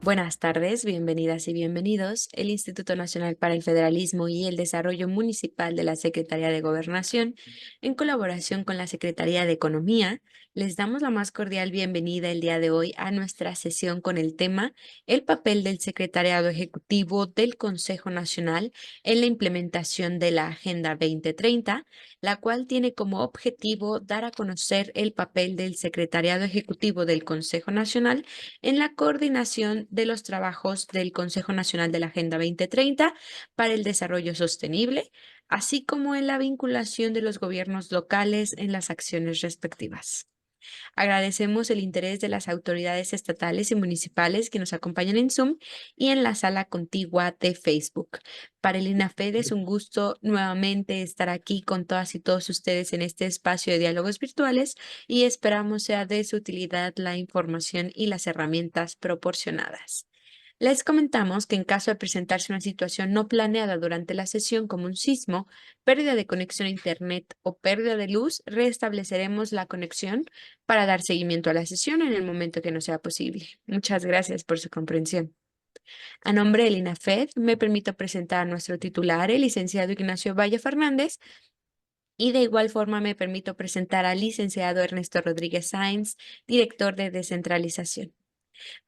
Buenas tardes, bienvenidas y bienvenidos. El Instituto Nacional para el Federalismo y el Desarrollo Municipal de la Secretaría de Gobernación, en colaboración con la Secretaría de Economía, les damos la más cordial bienvenida el día de hoy a nuestra sesión con el tema El papel del Secretariado Ejecutivo del Consejo Nacional en la implementación de la Agenda 2030, la cual tiene como objetivo dar a conocer el papel del Secretariado Ejecutivo del Consejo Nacional en la coordinación de los trabajos del Consejo Nacional de la Agenda 2030 para el Desarrollo Sostenible, así como en la vinculación de los gobiernos locales en las acciones respectivas. Agradecemos el interés de las autoridades estatales y municipales que nos acompañan en Zoom y en la sala contigua de Facebook. Para el INAFED es un gusto nuevamente estar aquí con todas y todos ustedes en este espacio de diálogos virtuales y esperamos sea de su utilidad la información y las herramientas proporcionadas. Les comentamos que en caso de presentarse una situación no planeada durante la sesión como un sismo, pérdida de conexión a Internet o pérdida de luz, restableceremos la conexión para dar seguimiento a la sesión en el momento que no sea posible. Muchas gracias por su comprensión. A nombre del INAFED, me permito presentar a nuestro titular, el licenciado Ignacio Valle Fernández, y de igual forma me permito presentar al licenciado Ernesto Rodríguez Sáenz, director de descentralización.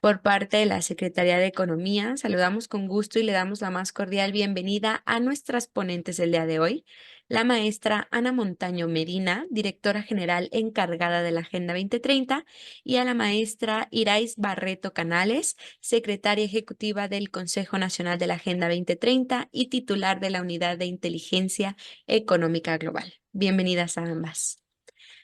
Por parte de la Secretaría de Economía, saludamos con gusto y le damos la más cordial bienvenida a nuestras ponentes del día de hoy, la maestra Ana Montaño Medina, directora general encargada de la Agenda 2030, y a la maestra Irais Barreto Canales, secretaria ejecutiva del Consejo Nacional de la Agenda 2030 y titular de la Unidad de Inteligencia Económica Global. Bienvenidas a ambas.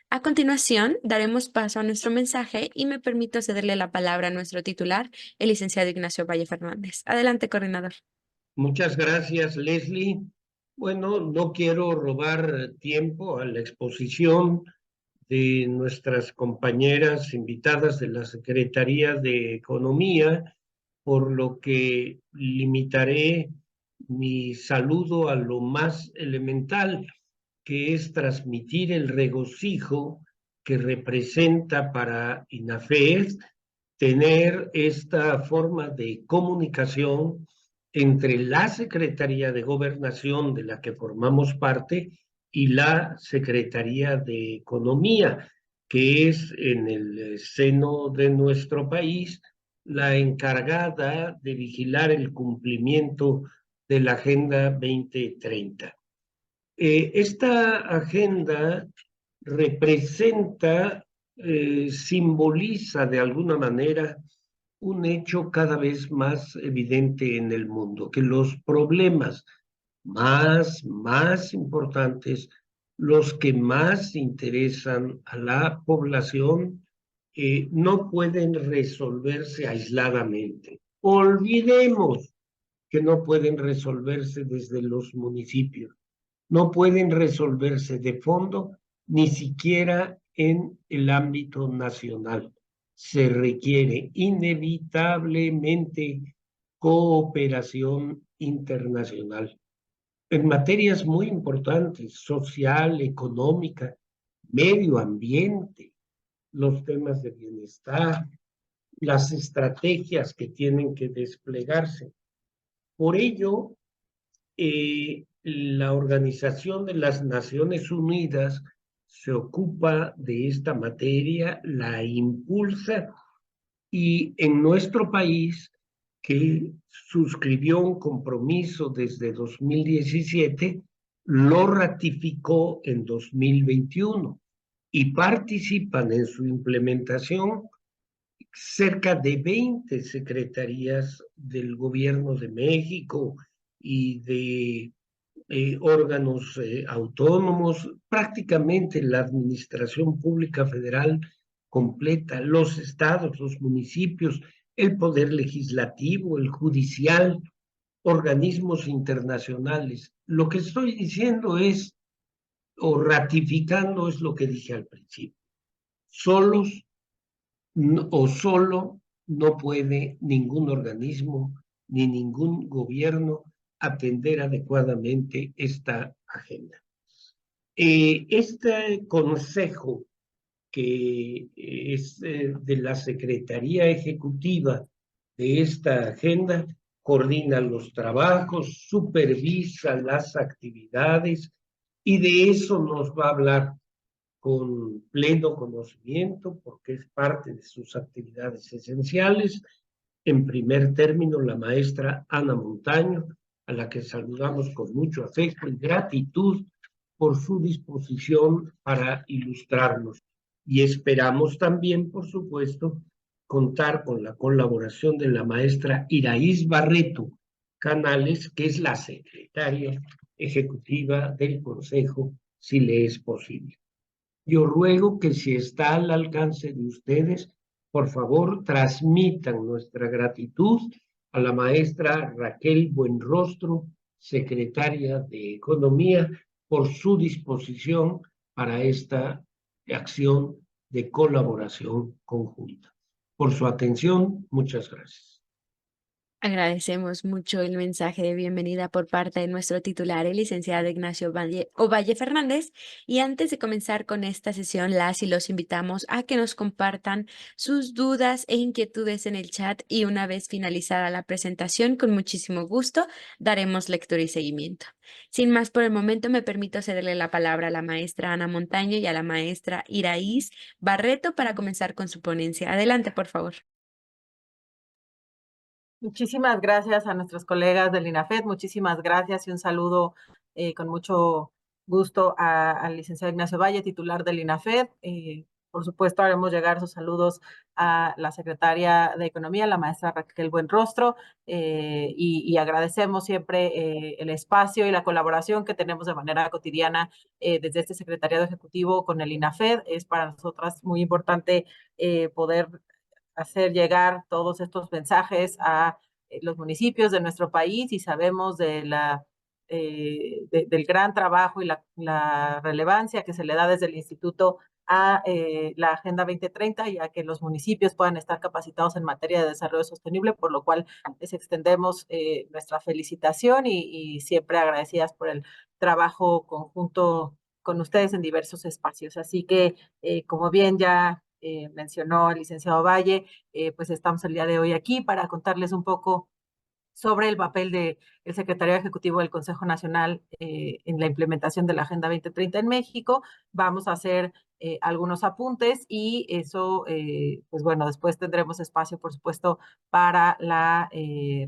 A continuación, daremos paso a nuestro mensaje y me permito cederle la palabra a nuestro titular, el licenciado Ignacio Valle Fernández. Adelante, coordinador. Muchas gracias, Leslie. Bueno, no quiero robar tiempo a la exposición de nuestras compañeras invitadas de la Secretaría de Economía, por lo que limitaré mi saludo a lo más elemental, que es transmitir el regocijo que representa para INAFED tener esta forma de comunicación entre la Secretaría de Gobernación, de la que formamos parte, y la Secretaría de Economía, que es en el seno de nuestro país la encargada de vigilar el cumplimiento de la Agenda 2030. Esta agenda representa, simboliza de alguna manera un hecho cada vez más evidente en el mundo, que los problemas más importantes, los que más interesan a la población, no pueden resolverse aisladamente. Olvidemos que no pueden resolverse desde los municipios, no pueden resolverse de fondo, ni siquiera en el ámbito nacional. Se requiere inevitablemente cooperación internacional en materias muy importantes, social, económica, medio ambiente, los temas de bienestar, las estrategias que tienen que desplegarse. Por ello, la Organización de las Naciones Unidas se ocupa de esta materia, la impulsa y en nuestro país, que suscribió un compromiso desde 2017, lo ratificó en 2021 y participan en su implementación cerca de 20 secretarías del Gobierno de México y de órganos autónomos, prácticamente la administración pública federal completa, los estados, los municipios, el poder legislativo, el judicial, organismos internacionales. Lo que estoy diciendo es, o ratificando es lo que dije al principio, solos o solo no puede ningún organismo ni ningún gobierno atender adecuadamente esta agenda. Este consejo, que es de la Secretaría Ejecutiva de esta agenda, coordina los trabajos, supervisa las actividades y de eso nos va a hablar con pleno conocimiento porque es parte de sus actividades esenciales. En primer término, la maestra Ana Montaño, a la que saludamos con mucho afecto y gratitud por su disposición para ilustrarnos. Y esperamos también, por supuesto, contar con la colaboración de la maestra Iraíz Barreto Canales, que es la secretaria ejecutiva del Consejo, si le es posible. Yo ruego que si está al alcance de ustedes, por favor, transmitan nuestra gratitud a la maestra Raquel Buenrostro, secretaria de Economía, por su disposición para esta acción de colaboración conjunta. Por su atención, muchas gracias. Agradecemos mucho el mensaje de bienvenida por parte de nuestro titular, el licenciado Ignacio Ovalle Fernández. Y antes de comenzar con esta sesión, las y los invitamos a que nos compartan sus dudas e inquietudes en el chat y una vez finalizada la presentación, con muchísimo gusto, daremos lectura y seguimiento. Sin más por el momento, me permito cederle la palabra a la maestra Ana Montaño y a la maestra Iraíz Barreto para comenzar con su ponencia. Adelante, por favor. Muchísimas gracias a nuestros colegas del INAFED, muchísimas gracias y un saludo con mucho gusto al licenciado Ignacio Valle, titular del INAFED. Por supuesto, haremos llegar sus saludos a la secretaria de Economía, la maestra Raquel Buenrostro, y agradecemos siempre el espacio y la colaboración que tenemos de manera cotidiana desde este secretariado ejecutivo con el INAFED. Es para nosotras muy importante poder hacer llegar todos estos mensajes a los municipios de nuestro país y sabemos del gran trabajo y la relevancia que se le da desde el instituto a la Agenda 2030 y a que los municipios puedan estar capacitados en materia de desarrollo sostenible, por lo cual les extendemos nuestra felicitación y siempre agradecidas por el trabajo conjunto con ustedes en diversos espacios. Así que, como bien ya mencionó el licenciado Valle, pues estamos el día de hoy aquí para contarles un poco sobre el papel del Secretario Ejecutivo del Consejo Nacional en la implementación de la Agenda 2030 en México. Vamos a hacer algunos apuntes y eso, pues bueno, después tendremos espacio, por supuesto, para la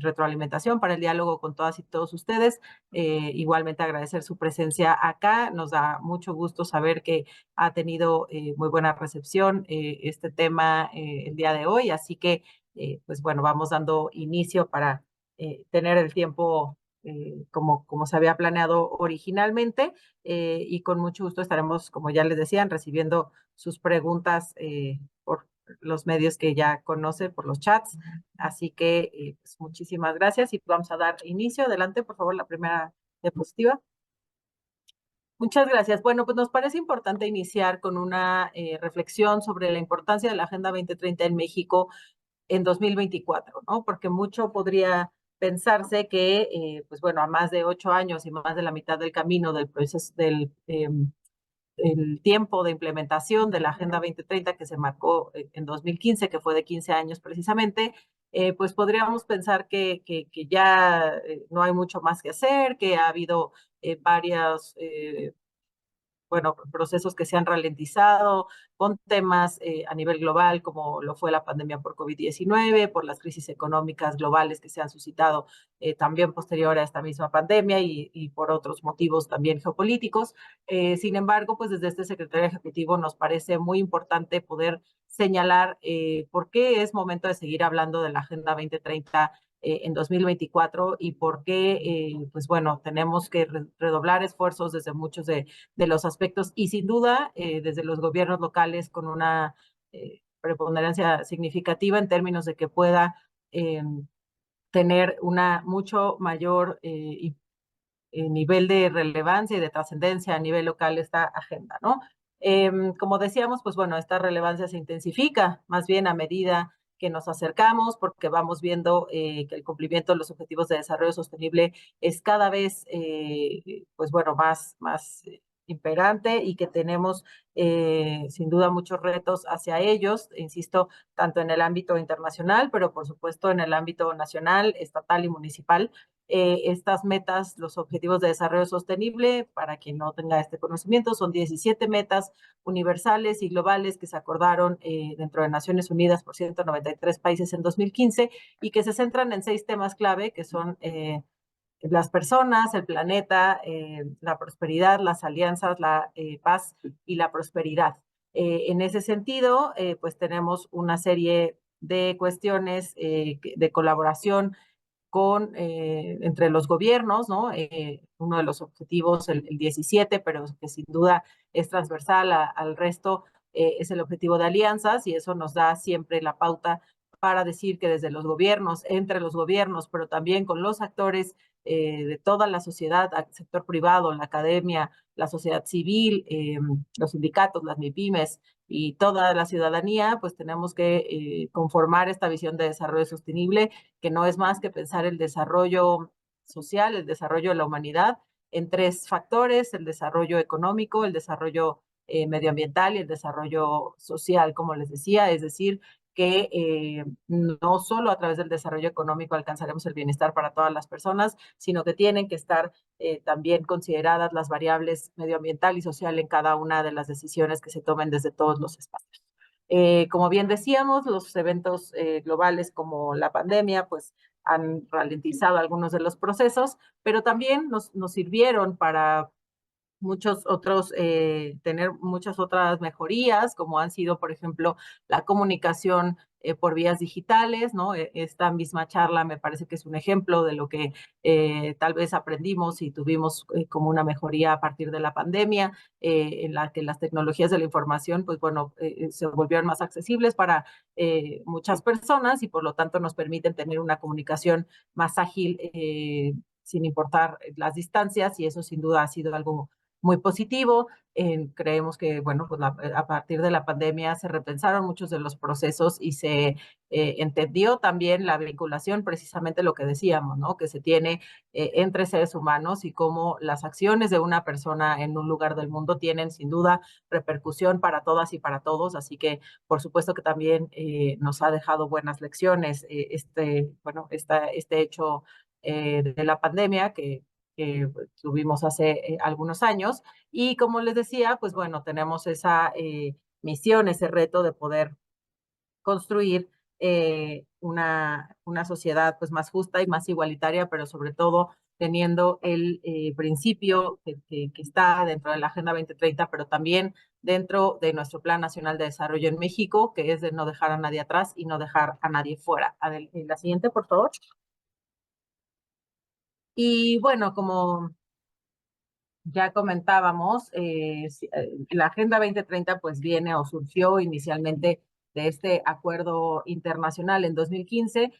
retroalimentación, para el diálogo con todas y todos ustedes. Igualmente agradecer su presencia acá. Nos da mucho gusto saber que ha tenido muy buena recepción este tema el día de hoy. Así que, pues bueno, vamos dando inicio para tener el tiempo como se había planeado originalmente y con mucho gusto estaremos, como ya les decían, recibiendo sus preguntas por los medios que ya conoce, por los chats. Así que pues muchísimas gracias y vamos a dar inicio. Adelante, por favor, la primera diapositiva. Muchas gracias. Bueno, pues nos parece importante iniciar con una reflexión sobre la importancia de la Agenda 2030 en México en 2024, ¿no? Porque mucho podría pensarse que, pues bueno, a más de 8 años y más de la mitad del camino del proceso el tiempo de implementación de la Agenda 2030 que se marcó en 2015, que fue de 15 años precisamente, pues podríamos pensar que ya no hay mucho más que hacer, que ha habido varias bueno, procesos que se han ralentizado con temas a nivel global, como lo fue la pandemia por COVID-19, por las crisis económicas globales que se han suscitado también posterior a esta misma pandemia y por otros motivos también geopolíticos. Sin embargo, pues desde este secretario ejecutivo nos parece muy importante poder señalar por qué es momento de seguir hablando de la Agenda 2030 en 2024 y por qué, pues bueno, tenemos que redoblar esfuerzos desde muchos de los aspectos y sin duda desde los gobiernos locales con una preponderancia significativa en términos de que pueda tener una mucho mayor nivel de relevancia y de trascendencia a nivel local esta agenda, ¿no? Como decíamos, pues bueno, esta relevancia se intensifica más bien a medida que nos acercamos, porque vamos viendo que el cumplimiento de los objetivos de desarrollo sostenible es cada vez, pues bueno, más imperante y que tenemos sin duda muchos retos hacia ellos, insisto, tanto en el ámbito internacional, pero por supuesto en el ámbito nacional, estatal y municipal. Estas metas, los objetivos de desarrollo sostenible, para quien no tenga este conocimiento, son 17 metas universales y globales que se acordaron dentro de Naciones Unidas por 193 países en 2015 y que se centran en 6 temas clave que son las personas, el planeta, la prosperidad, las alianzas, la paz y la prosperidad. En ese sentido, pues tenemos una serie de cuestiones de colaboración entre los gobiernos, ¿no? Uno de los objetivos, el 17, pero que sin duda es transversal al resto, es el objetivo de alianzas y eso nos da siempre la pauta para decir que desde los gobiernos, entre los gobiernos, pero también con los actores de toda la sociedad, el sector privado, la academia, la sociedad civil, los sindicatos, las MIPYMES y toda la ciudadanía, pues tenemos que conformar esta visión de desarrollo sostenible, que no es más que pensar el desarrollo social, el desarrollo de la humanidad en 3 factores: el desarrollo económico, el desarrollo medioambiental y el desarrollo social, como les decía, es decir, que no solo a través del desarrollo económico alcanzaremos el bienestar para todas las personas, sino que tienen que estar también consideradas las variables medioambiental y social en cada una de las decisiones que se tomen desde todos los espacios. Como bien decíamos, los eventos globales como la pandemia, pues han ralentizado algunos de los procesos, pero también nos sirvieron para muchos otros, tener muchas otras mejorías, como han sido, por ejemplo, la comunicación por vías digitales, ¿no? Esta misma charla me parece que es un ejemplo de lo que tal vez aprendimos y tuvimos como una mejoría a partir de la pandemia, en la que las tecnologías de la información, pues bueno, se volvieron más accesibles para muchas personas y por lo tanto nos permiten tener una comunicación más ágil sin importar las distancias y eso sin duda ha sido algo muy positivo. Creemos que, bueno, pues a partir de la pandemia se repensaron muchos de los procesos y se entendió también la vinculación, precisamente lo que decíamos, ¿no? Que se tiene entre seres humanos y cómo las acciones de una persona en un lugar del mundo tienen sin duda repercusión para todas y para todos. Así que, por supuesto que también nos ha dejado buenas lecciones este hecho de la pandemia que tuvimos hace algunos años. Y como les decía, pues bueno, tenemos esa misión, ese reto de poder construir una sociedad pues más justa y más igualitaria, pero sobre todo teniendo el principio que está dentro de la Agenda 2030, pero también dentro de nuestro Plan Nacional de Desarrollo en México, que es de no dejar a nadie atrás y no dejar a nadie fuera. La siguiente, por favor. Y bueno, como ya comentábamos, la Agenda 2030 pues viene o surgió inicialmente de este acuerdo internacional en 2015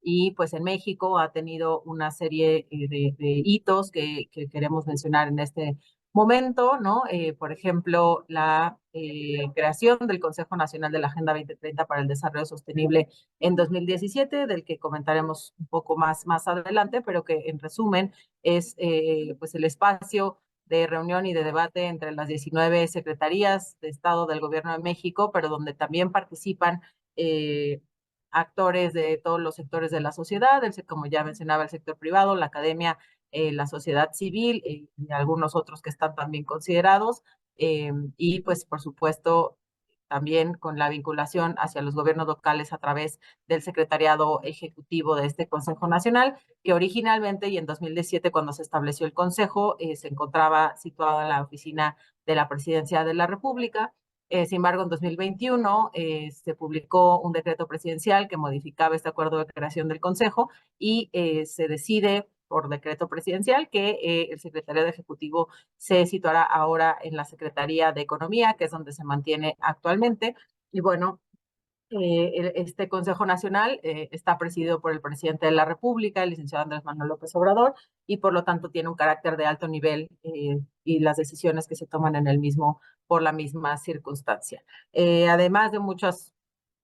y pues en México ha tenido una serie de hitos que queremos mencionar en este momento, ¿no? Por ejemplo, la creación del Consejo Nacional de la Agenda 2030 para el Desarrollo Sostenible en 2017, del que comentaremos un poco más adelante, pero que en resumen es pues el espacio de reunión y de debate entre las 19 secretarías de Estado del Gobierno de México, pero donde también participan actores de todos los sectores de la sociedad, como ya mencionaba, el sector privado, la academia, la sociedad civil y algunos otros que están también considerados. Y pues, por supuesto, también con la vinculación hacia los gobiernos locales a través del secretariado ejecutivo de este Consejo Nacional, que originalmente y en 2017, cuando se estableció el Consejo, se encontraba situado en la oficina de la Presidencia de la República. Sin embargo, en 2021 se publicó un decreto presidencial que modificaba este acuerdo de creación del Consejo y se decide por decreto presidencial que el secretariado ejecutivo se situará ahora en la Secretaría de Economía, que es donde se mantiene actualmente. Y bueno, este Consejo Nacional está presidido por el presidente de la República, el licenciado Andrés Manuel López Obrador, y por lo tanto tiene un carácter de alto nivel y las decisiones que se toman en el mismo por la misma circunstancia. Además de muchas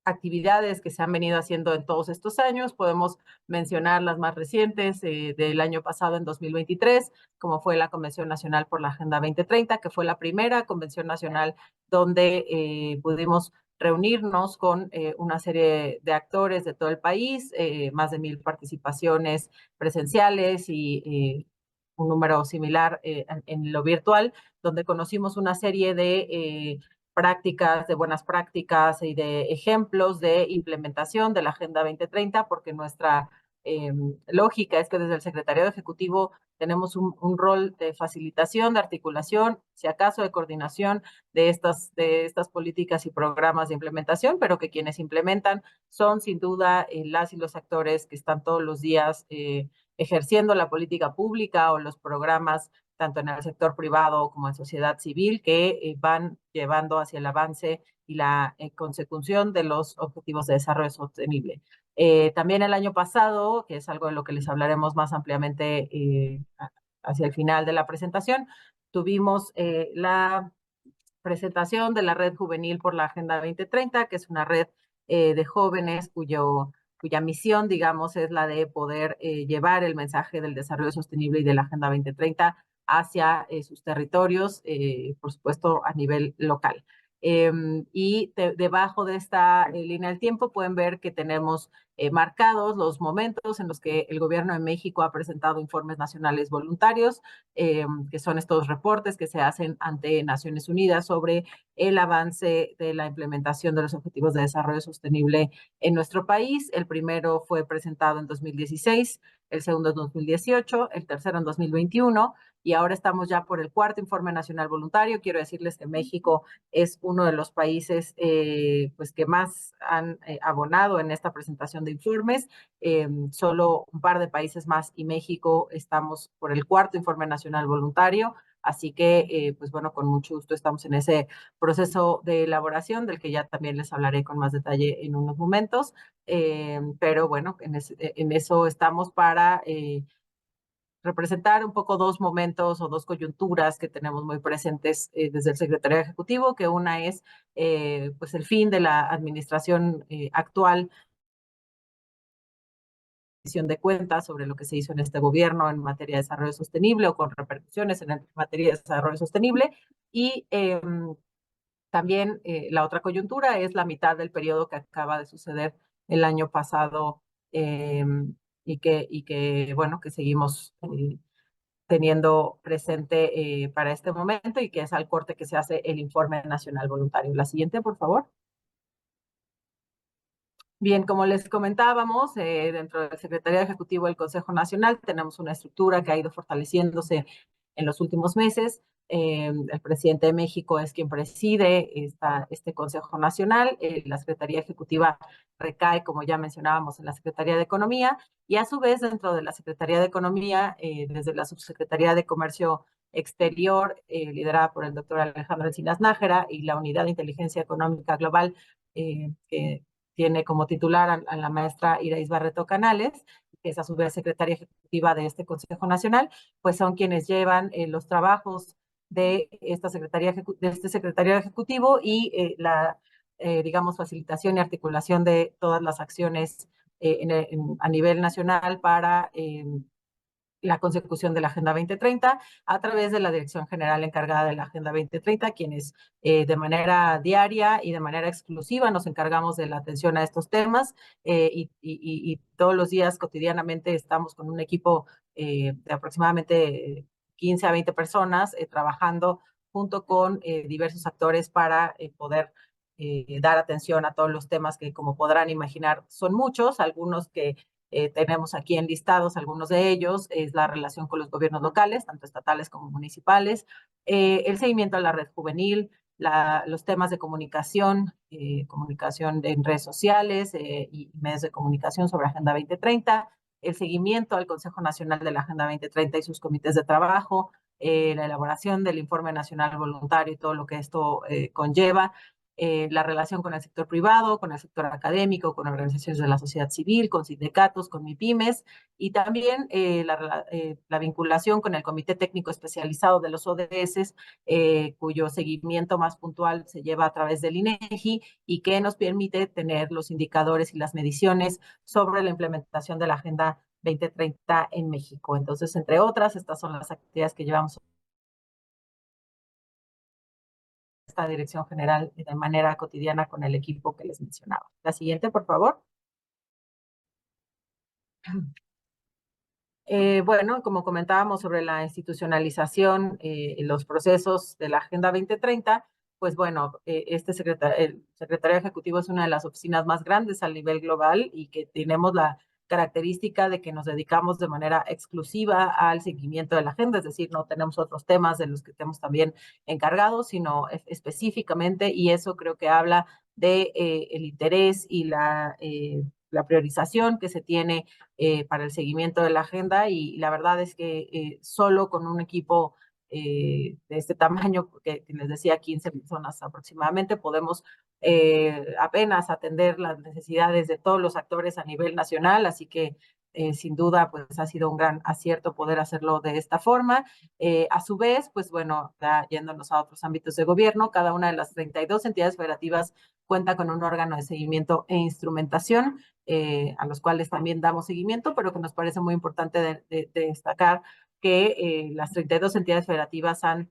actividades que se han venido haciendo en todos estos años. Podemos mencionar las más recientes del año pasado, en 2023, como fue la Convención Nacional por la Agenda 2030, que fue la primera convención nacional donde pudimos reunirnos con una serie de actores de todo el país, más de 1,000 participaciones presenciales y un número similar en lo virtual, donde conocimos una serie de prácticas, de buenas prácticas y de ejemplos de implementación de la Agenda 2030, porque nuestra lógica es que desde el Secretariado Ejecutivo tenemos un rol de facilitación, de articulación, si acaso de coordinación de estas políticas y programas de implementación, pero que quienes implementan son sin duda las y los actores que están todos los días ejerciendo la política pública o los programas tanto en el sector privado como en sociedad civil, que van llevando hacia el avance y la consecución de los objetivos de desarrollo sostenible. También el año pasado, que es algo de lo que les hablaremos más ampliamente hacia el final de la presentación, tuvimos la presentación de la Red Juvenil por la Agenda 2030, que es una red de jóvenes cuya misión, digamos, es la de poder llevar el mensaje del desarrollo sostenible y de la Agenda 2030 hacia sus territorios, por supuesto, a nivel local. Debajo de esta línea del tiempo pueden ver que tenemos marcados los momentos en los que el Gobierno de México ha presentado informes nacionales voluntarios, que son estos reportes que se hacen ante Naciones Unidas sobre el avance de la implementación de los Objetivos de Desarrollo Sostenible en nuestro país. El primero fue presentado en 2016, el segundo en 2018, el tercero en 2021, y ahora estamos ya por el cuarto informe nacional voluntario. Quiero decirles que México es uno de los países pues que más han abonado en esta presentación de informes. Solo un par de países más y México estamos por el cuarto informe nacional voluntario. Así que, pues bueno, con mucho gusto estamos en ese proceso de elaboración, del que ya también les hablaré con más detalle en unos momentos. Pero bueno, en eso estamos para representar un poco dos momentos o dos coyunturas que tenemos muy presentes desde el Secretariado Ejecutivo, que una es pues el fin de la administración actual de cuentas sobre lo que se hizo en este gobierno en materia de desarrollo sostenible o con repercusiones en materia de desarrollo sostenible. Y también la otra coyuntura es la mitad del periodo que acaba de suceder el año pasado bueno, que seguimos teniendo presente para este momento y que es al corte que se hace el informe nacional voluntario. La siguiente, por favor. Bien, como les comentábamos, dentro del Secretariado Ejecutivo del Consejo Nacional tenemos una estructura que ha ido fortaleciéndose en los últimos meses. El presidente de México es quien preside este Consejo Nacional. La Secretaría Ejecutiva recae, como ya mencionábamos, en la Secretaría de Economía, y a su vez dentro de la Secretaría de Economía, desde la Subsecretaría de Comercio Exterior, liderada por el doctor Alejandro Encinas Nájera, y la Unidad de Inteligencia Económica Global, que tiene como titular a la maestra Irais Barreto Canales, que es a su vez secretaria ejecutiva de este Consejo Nacional, pues son quienes llevan los trabajos de esta de este secretario ejecutivo y digamos, facilitación y articulación de todas las acciones a nivel nacional para la consecución de la Agenda 2030 a través de la Dirección General encargada de la Agenda 2030, quienes de manera diaria y de manera exclusiva nos encargamos de la atención a estos temas y todos los días cotidianamente estamos con un equipo de aproximadamente 15 a 20 personas trabajando junto con diversos actores para poder dar atención a todos los temas que, como podrán imaginar, son muchos, algunos que tenemos aquí enlistados, algunos de ellos, es la relación con los gobiernos locales, tanto estatales como municipales, el seguimiento a la red juvenil, los temas de comunicación, comunicación en redes sociales y medios de comunicación sobre Agenda 2030, el seguimiento al Consejo Nacional de la Agenda 2030 y sus comités de trabajo, la elaboración del Informe Nacional Voluntario y todo lo que esto conlleva, la relación con el sector privado, con el sector académico, con organizaciones de la sociedad civil, con sindicatos, con MIPYMES, y también la vinculación con el Comité Técnico Especializado de los ODS, cuyo seguimiento más puntual se lleva a través del INEGI y que nos permite tener los indicadores y las mediciones sobre la implementación de la Agenda 2030 en México. Entonces, entre otras, estas son las actividades que llevamos esta dirección general de manera cotidiana con el equipo que les mencionaba. La siguiente, por favor. Bueno, como comentábamos sobre la institucionalización, los procesos de la Agenda 2030, pues bueno, el Secretario Ejecutivo es una de las oficinas más grandes a nivel global y que tenemos la característica de que nos dedicamos de manera exclusiva al seguimiento de la agenda, es decir, no tenemos otros temas de los que estemos también encargados, sino específicamente, y eso creo que habla de el interés y la priorización que se tiene para el seguimiento de la agenda, y la verdad es que solo con un equipo de este tamaño, que les decía 15 personas aproximadamente, podemos apenas atender las necesidades de todos los actores a nivel nacional, así que sin duda pues ha sido un gran acierto poder hacerlo de esta forma. A su vez, pues bueno, ya yéndonos a otros ámbitos de gobierno, cada una de las 32 entidades federativas cuenta con un órgano de seguimiento e instrumentación, a los cuales también damos seguimiento, pero que nos parece muy importante de destacar que las 32 entidades federativas han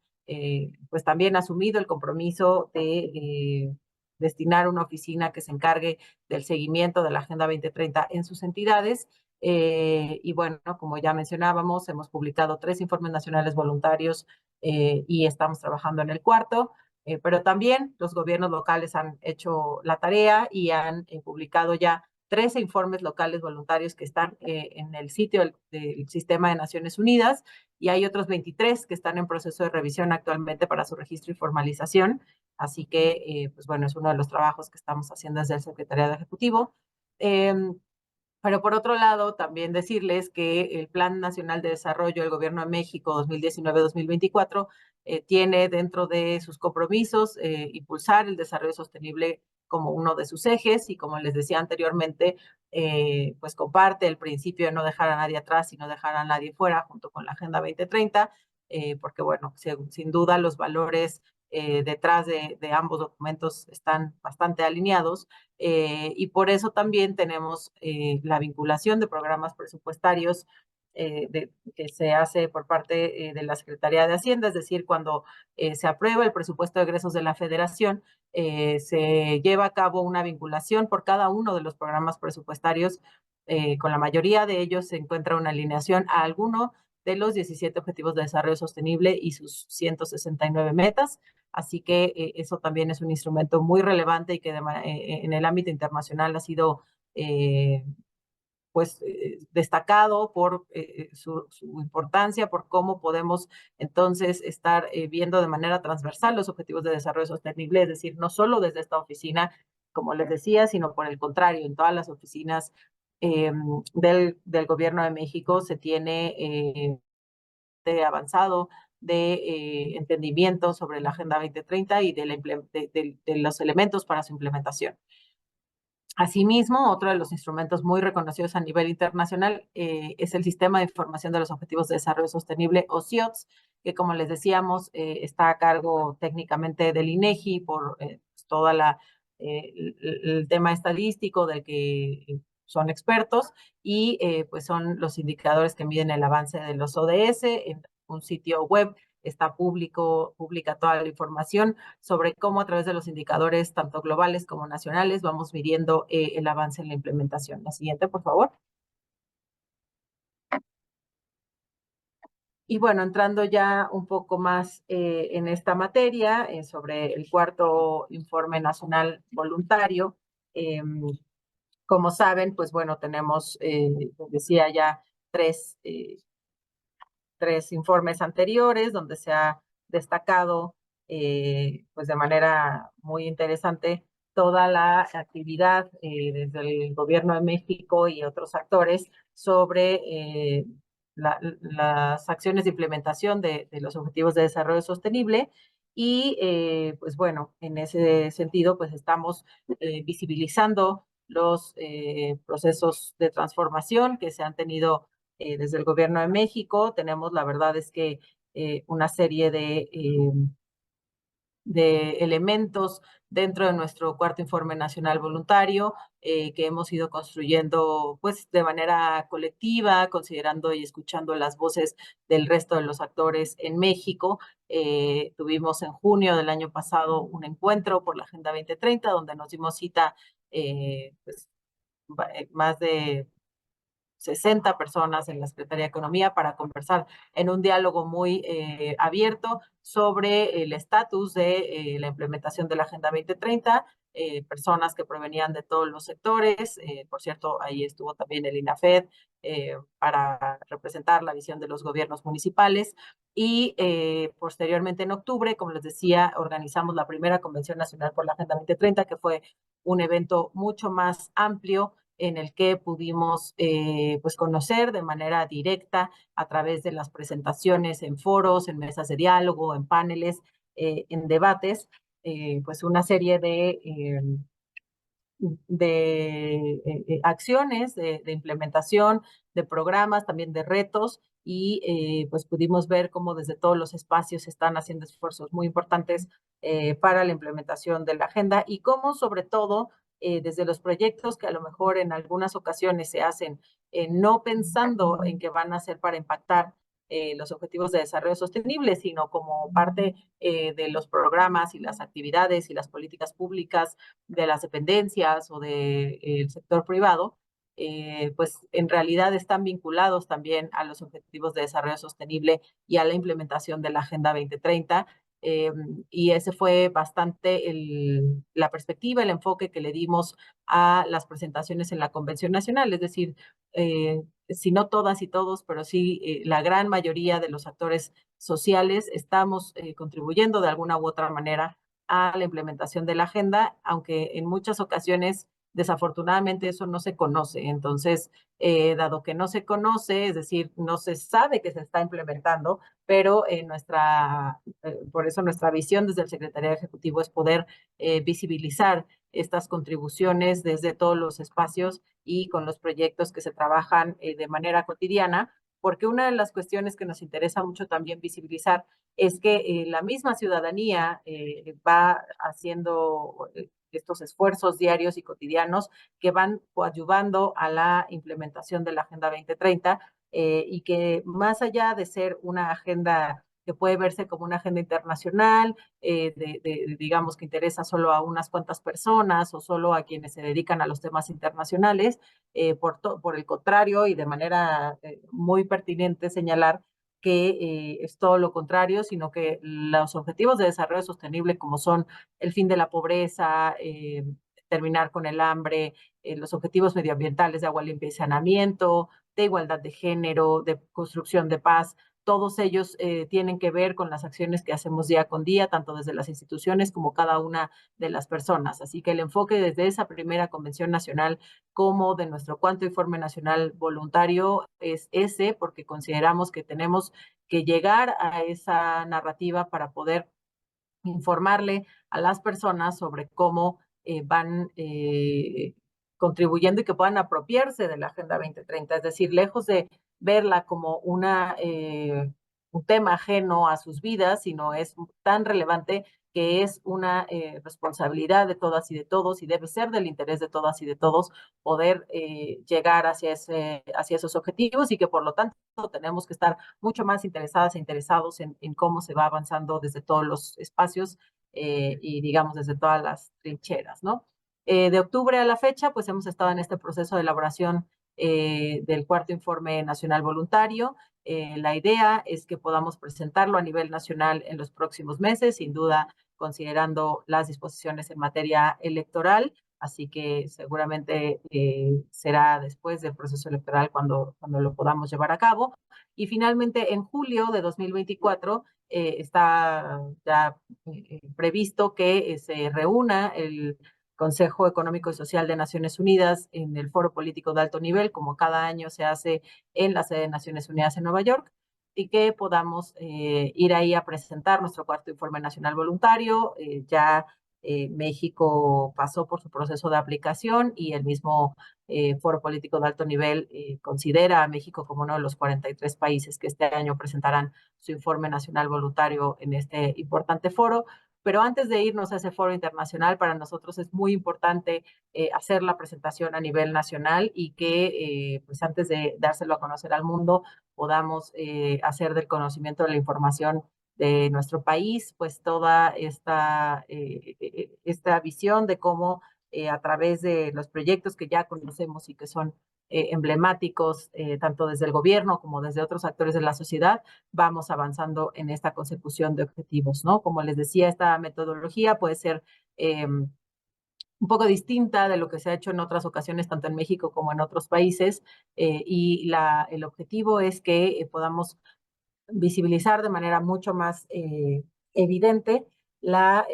pues también asumido el compromiso de destinar una oficina que se encargue del seguimiento de la Agenda 2030 en sus entidades. Y bueno, como ya mencionábamos, hemos publicado 3 informes nacionales voluntarios y estamos trabajando en el cuarto. Pero también los gobiernos locales han hecho la tarea y han publicado ya 13 informes locales voluntarios que están en el sitio del Sistema de Naciones Unidas, y hay otros 23 que están en proceso de revisión actualmente para su registro y formalización. Así que, pues bueno, es uno de los trabajos que estamos haciendo desde el Secretariado Ejecutivo. Pero por otro lado, también decirles que el Plan Nacional de Desarrollo del Gobierno de México 2019-2024 tiene dentro de sus compromisos impulsar el desarrollo sostenible como uno de sus ejes, y como les decía anteriormente, pues comparte el principio de no dejar a nadie atrás y no dejar a nadie fuera junto con la Agenda 2030, porque bueno, sin duda los valores detrás de ambos documentos están bastante alineados, y por eso también tenemos la vinculación de programas presupuestarios que se hace por parte de la Secretaría de Hacienda, es decir, cuando se aprueba el presupuesto de egresos de la Federación, se lleva a cabo una vinculación por cada uno de los programas presupuestarios. Con la mayoría de ellos se encuentra una alineación a alguno de los 17 Objetivos de Desarrollo Sostenible y sus 169 metas. Así que eso también es un instrumento muy relevante y que en el ámbito internacional ha sido pues destacado por su importancia, por cómo podemos entonces estar viendo de manera transversal los objetivos de desarrollo sostenible, es decir, no solo desde esta oficina, como les decía, sino por el contrario, en todas las oficinas del Gobierno de México se tiene avanzado de entendimiento sobre la Agenda 2030 y de los elementos para su implementación. Asimismo, otro de los instrumentos muy reconocidos a nivel internacional es el Sistema de Información de los Objetivos de Desarrollo Sostenible, o CIODS, que como les decíamos, está a cargo técnicamente del INEGI por todo el tema estadístico del que son expertos, y pues son los indicadores que miden el avance de los ODS en un sitio web. Está publica toda la información sobre cómo a través de los indicadores, tanto globales como nacionales, vamos midiendo el avance en la implementación. La siguiente, por favor. Y bueno, entrando ya un poco más en esta materia, sobre el cuarto informe nacional voluntario, como saben, pues bueno, tenemos, decía ya, tres informes anteriores donde se ha destacado pues de manera muy interesante toda la actividad desde el Gobierno de México y otros actores sobre las acciones de implementación de los Objetivos de Desarrollo Sostenible. Y pues bueno, en ese sentido, pues estamos visibilizando los procesos de transformación que se han tenido desde el gobierno de México. Tenemos, la verdad es que una serie de elementos dentro de nuestro cuarto informe nacional voluntario que hemos ido construyendo pues de manera colectiva, considerando y escuchando las voces del resto de los actores en México. Tuvimos en junio del año pasado un encuentro por la Agenda 2030 donde nos dimos cita pues, más de 60 personas en la Secretaría de Economía para conversar en un diálogo muy abierto sobre el estatus de la implementación de la Agenda 2030, personas que provenían de todos los sectores. Por cierto, ahí estuvo también el INAFED para representar la visión de los gobiernos municipales. Y posteriormente, en octubre, como les decía, organizamos la primera Convención Nacional por la Agenda 2030, que fue un evento mucho más amplio en el que pudimos pues conocer de manera directa a través de las presentaciones en foros, en mesas de diálogo, en paneles, en debates, pues una serie de acciones, de implementación, de programas, también de retos, y pues pudimos ver cómo desde todos los espacios se están haciendo esfuerzos muy importantes para la implementación de la agenda y cómo sobre todo desde los proyectos que a lo mejor en algunas ocasiones se hacen no pensando en que van a ser para impactar los objetivos de desarrollo sostenible, sino como parte de los programas y las actividades y las políticas públicas de las dependencias o del sector privado, pues en realidad están vinculados también a los objetivos de desarrollo sostenible y a la implementación de la Agenda 2030. Eh, y ese fue bastante la perspectiva, el enfoque que le dimos a las presentaciones en la Convención Nacional, es decir, si no todas y todos, pero sí la gran mayoría de los actores sociales estamos contribuyendo de alguna u otra manera a la implementación de la agenda, aunque en muchas ocasiones desafortunadamente eso no se conoce. Entonces, dado que no se conoce, es decir, no se sabe que se está implementando, pero por eso nuestra visión desde el Secretariado Ejecutivo es poder visibilizar estas contribuciones desde todos los espacios y con los proyectos que se trabajan de manera cotidiana, porque una de las cuestiones que nos interesa mucho también visibilizar es que la misma ciudadanía va haciendo estos esfuerzos diarios y cotidianos que van coadyuvando a la implementación de la Agenda 2030 y que más allá de ser una agenda que puede verse como una agenda internacional, digamos que interesa solo a unas cuantas personas o solo a quienes se dedican a los temas internacionales, por el contrario y de manera muy pertinente señalar que es todo lo contrario, sino que los objetivos de desarrollo sostenible, como son el fin de la pobreza, terminar con el hambre, los objetivos medioambientales de agua limpia y saneamiento, de igualdad de género, de construcción de paz, todos ellos tienen que ver con las acciones que hacemos día con día, tanto desde las instituciones como cada una de las personas. Así que el enfoque desde esa primera Convención Nacional como de nuestro cuarto informe nacional voluntario es ese, porque consideramos que tenemos que llegar a esa narrativa para poder informarle a las personas sobre cómo van contribuyendo y que puedan apropiarse de la Agenda 2030, es decir, lejos de verla como un tema ajeno a sus vidas, sino es tan relevante que es una responsabilidad de todas y de todos y debe ser del interés de todas y de todos poder llegar hacia esos objetivos y que por lo tanto tenemos que estar mucho más interesadas e interesados en cómo se va avanzando desde todos los espacios y digamos desde todas las trincheras, ¿no? De octubre a la fecha, pues hemos estado en este proceso de elaboración del cuarto informe nacional voluntario. La idea es que podamos presentarlo a nivel nacional en los próximos meses, sin duda considerando las disposiciones en materia electoral, así que seguramente será después del proceso electoral cuando lo podamos llevar a cabo. Y finalmente, en julio de 2024, está ya previsto que se reúna el Consejo Económico y Social de Naciones Unidas en el Foro Político de Alto Nivel, como cada año se hace en la sede de Naciones Unidas en Nueva York, y que podamos ir ahí a presentar nuestro cuarto informe nacional voluntario. Ya México pasó por su proceso de aplicación y el mismo Foro Político de Alto Nivel considera a México como uno de los 43 países que este año presentarán su informe nacional voluntario en este importante foro. Pero antes de irnos a ese foro internacional, para nosotros es muy importante hacer la presentación a nivel nacional y que, pues antes de dárselo a conocer al mundo, podamos hacer del conocimiento de la información de nuestro país, pues toda esta visión de cómo a través de los proyectos que ya conocemos y que son emblemáticos, tanto desde el gobierno como desde otros actores de la sociedad, vamos avanzando en esta consecución de objetivos, ¿no? Como les decía, esta metodología puede ser un poco distinta de lo que se ha hecho en otras ocasiones, tanto en México como en otros países, y el objetivo es que podamos visibilizar de manera mucho más evidente la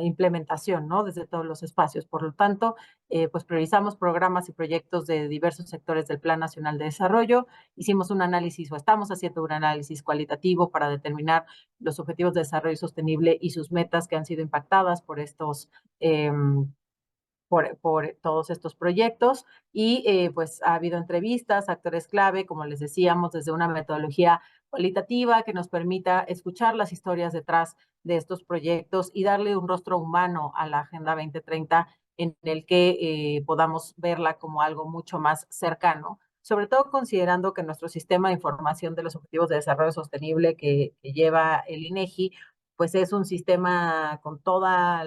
implementación, ¿no? Desde todos los espacios. Por lo tanto, pues priorizamos programas y proyectos de diversos sectores del Plan Nacional de Desarrollo. Hicimos un análisis o estamos haciendo un análisis cualitativo para determinar los objetivos de desarrollo sostenible y sus metas que han sido impactadas por estos por todos estos proyectos y pues ha habido entrevistas, actores clave, como les decíamos, desde una metodología cualitativa que nos permita escuchar las historias detrás de estos proyectos y darle un rostro humano a la Agenda 2030 en el que podamos verla como algo mucho más cercano, sobre todo considerando que nuestro sistema de información de los Objetivos de Desarrollo Sostenible que lleva el INEGI, pues es un sistema con toda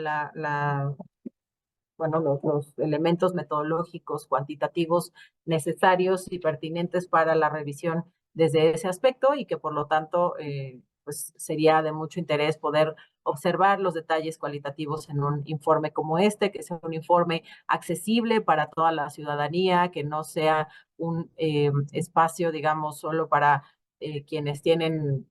bueno, los elementos metodológicos, cuantitativos necesarios y pertinentes para la revisión desde ese aspecto y que por lo tanto pues sería de mucho interés poder observar los detalles cualitativos en un informe como este, que sea un informe accesible para toda la ciudadanía, que no sea un espacio, digamos, solo para quienes tienen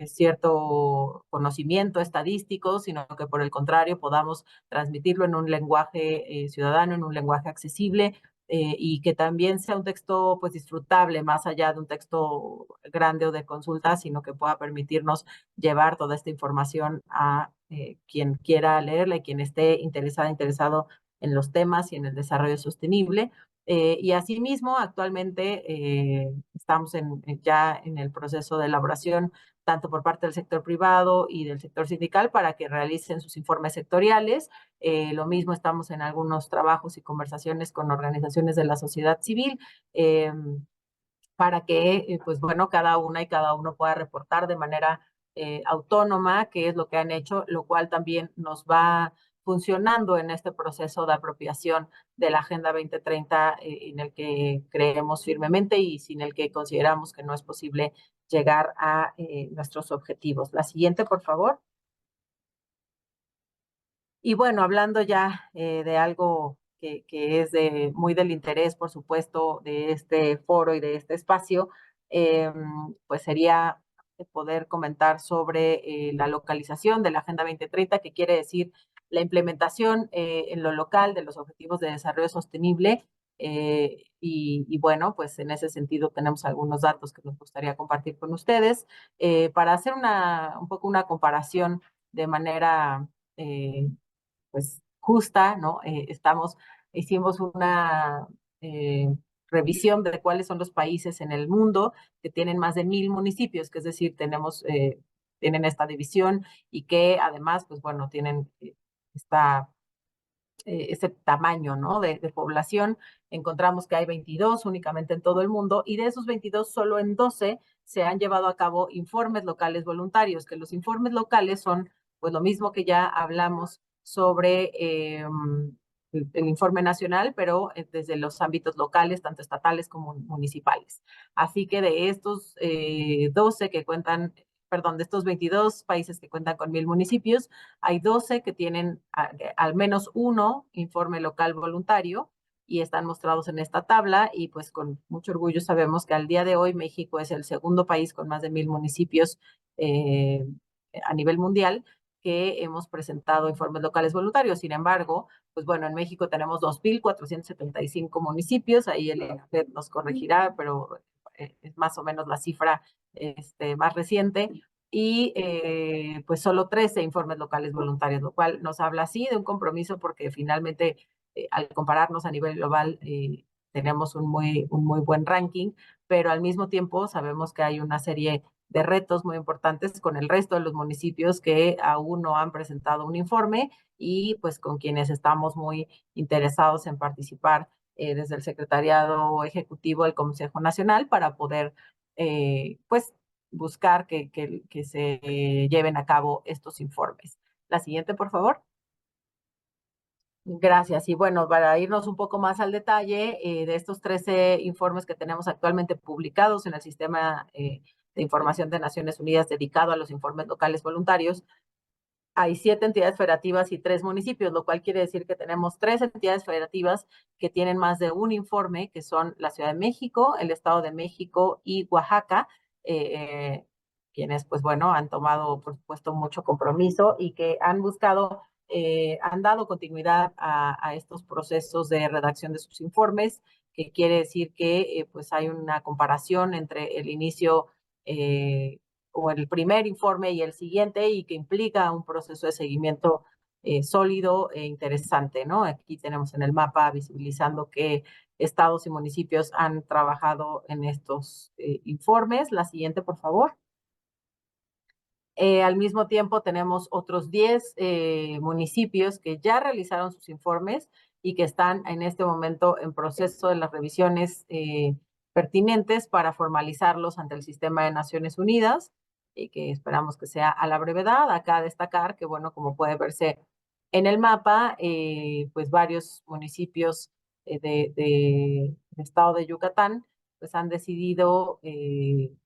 cierto conocimiento estadístico, sino que por el contrario podamos transmitirlo en un lenguaje ciudadano, en un lenguaje accesible, y que también sea un texto pues disfrutable, más allá de un texto grande o de consulta, sino que pueda permitirnos llevar toda esta información a quien quiera leerla y quien esté interesado en los temas y en el desarrollo sostenible. Y asimismo, actualmente estamos ya en el proceso de elaboración tanto por parte del sector privado y del sector sindical para que realicen sus informes sectoriales. Lo mismo estamos en algunos trabajos y conversaciones con organizaciones de la sociedad civil para que, pues bueno, cada una y cada uno pueda reportar de manera autónoma qué es lo que han hecho, lo cual también nos va funcionando en este proceso de apropiación de la Agenda 2030 en el que creemos firmemente y sin el que consideramos que no es posible llegar a nuestros objetivos. La siguiente, por favor. Y bueno, hablando ya de algo que es muy del interés, por supuesto, de este foro y de este espacio, pues sería poder comentar sobre la localización de la Agenda 2030, que quiere decir la implementación en lo local de los Objetivos de Desarrollo Sostenible. Y bueno, pues en ese sentido tenemos algunos datos que nos gustaría compartir con ustedes para hacer un poco una comparación de manera pues justa, ¿no? Hicimos una revisión de cuáles son los países en el mundo que tienen más de 1000 municipios, que es decir, tienen esta división y que además, pues bueno, tienen ese tamaño, ¿no? de población. Encontramos que hay 22 únicamente en todo el mundo y de esos 22 solo en 12 se han llevado a cabo informes locales voluntarios, que los informes locales son pues lo mismo que ya hablamos sobre el informe nacional, pero desde los ámbitos locales, tanto estatales como municipales. Así que de estos 12 que cuentan, perdón, de estos 22 países que cuentan con 1000 municipios, hay 12 que tienen al menos uno informe local voluntario y están mostrados en esta tabla y pues con mucho orgullo sabemos que al día de hoy México es el segundo país con más de 1000 municipios a nivel mundial que hemos presentado informes locales voluntarios. Sin embargo, pues bueno, en México tenemos 2475 municipios, ahí el INAPED nos corregirá, pero es más o menos la cifra más reciente, y pues solo 13 informes locales voluntarios, lo cual nos habla así de un compromiso porque finalmente al compararnos a nivel global tenemos un muy buen ranking, pero al mismo tiempo sabemos que hay una serie de retos muy importantes con el resto de los municipios que aún no han presentado un informe y pues con quienes estamos muy interesados en participar desde el Secretariado Ejecutivo del Consejo Nacional para poder pues buscar que se lleven a cabo estos informes. La siguiente, por favor. Gracias. Y bueno, para irnos un poco más al detalle de estos 13 informes que tenemos actualmente publicados en el Sistema de Información de Naciones Unidas dedicado a los informes locales voluntarios, hay 7 entidades federativas y 3 municipios, lo cual quiere decir que tenemos 3 entidades federativas que tienen más de un informe, que son la Ciudad de México, el Estado de México y Oaxaca, quienes, pues bueno, han tomado, por supuesto, mucho compromiso y que han buscado, han dado continuidad a estos procesos de redacción de sus informes, que quiere decir que pues hay una comparación entre el inicio o el primer informe y el siguiente, y que implica un proceso de seguimiento sólido e interesante, ¿no? Aquí tenemos en el mapa visibilizando qué estados y municipios han trabajado en estos informes. La siguiente, por favor. Al mismo tiempo tenemos otros 10 municipios que ya realizaron sus informes y que están en este momento en proceso de las revisiones pertinentes para formalizarlos ante el sistema de Naciones Unidas y que esperamos que sea a la brevedad. Acá destacar que, bueno, como puede verse en el mapa, pues varios municipios del estado de Yucatán pues han decidido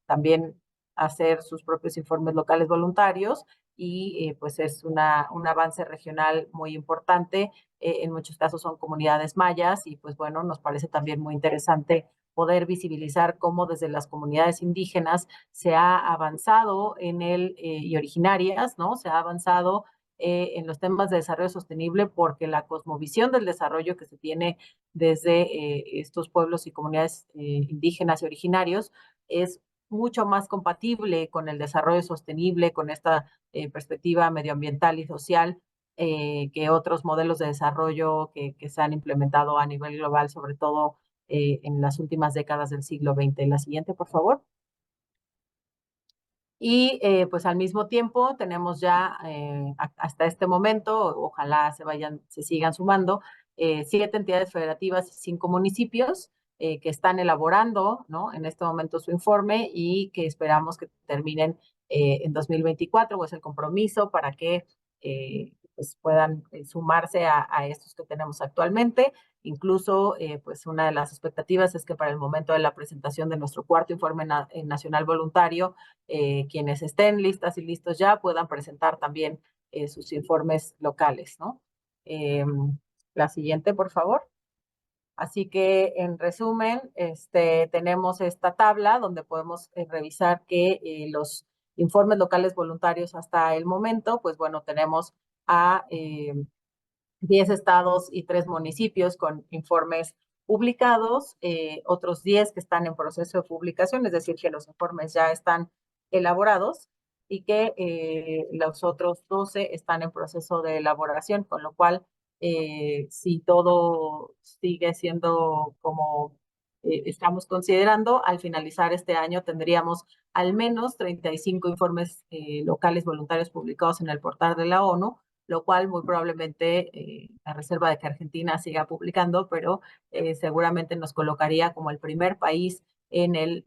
también hacer sus propios informes locales voluntarios y pues es un avance regional muy importante. En muchos casos son comunidades mayas y pues bueno, nos parece también muy interesante poder visibilizar cómo desde las comunidades indígenas se ha avanzado y originarias, ¿no? Se ha avanzado en los temas de desarrollo sostenible porque la cosmovisión del desarrollo que se tiene desde estos pueblos y comunidades indígenas y originarios es mucho más compatible con el desarrollo sostenible, con esta perspectiva medioambiental y social que otros modelos de desarrollo que se han implementado a nivel global, sobre todo en las últimas décadas del siglo XX. La siguiente, por favor. Y pues al mismo tiempo tenemos ya hasta este momento, ojalá se sigan sumando, 7 entidades federativas y 5 municipios que están elaborando, ¿no? En este momento su informe y que esperamos que terminen en 2024, pues el compromiso para que pues puedan sumarse a estos que tenemos actualmente. Incluso, pues una de las expectativas es que para el momento de la presentación de nuestro cuarto informe nacional voluntario, quienes estén listas y listos ya puedan presentar también sus informes locales, ¿no? La siguiente, por favor. Así que, en resumen, tenemos esta tabla donde podemos revisar que los informes locales voluntarios hasta el momento, pues bueno, tenemos a 10 estados y 3 municipios con informes publicados, otros 10 que están en proceso de publicación, es decir, que los informes ya están elaborados y que los otros 12 están en proceso de elaboración, con lo cual, si todo sigue siendo como estamos considerando, al finalizar este año tendríamos al menos 35 informes locales voluntarios publicados en el portal de la ONU, lo cual muy probablemente, a reserva de que Argentina siga publicando, pero seguramente nos colocaría como el primer país en el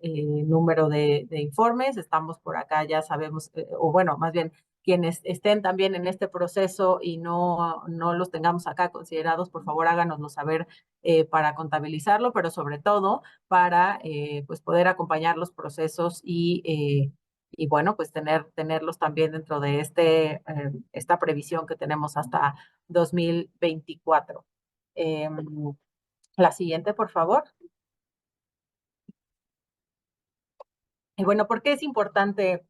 número de informes. Estamos por acá, ya sabemos, o bueno, más bien, quienes estén también en este proceso y no los tengamos acá considerados, por favor háganoslo saber para contabilizarlo, pero sobre todo para pues poder acompañar los procesos y bueno, pues tenerlos también dentro de esta previsión que tenemos hasta 2024. La siguiente, por favor. Y bueno, ¿por qué es importante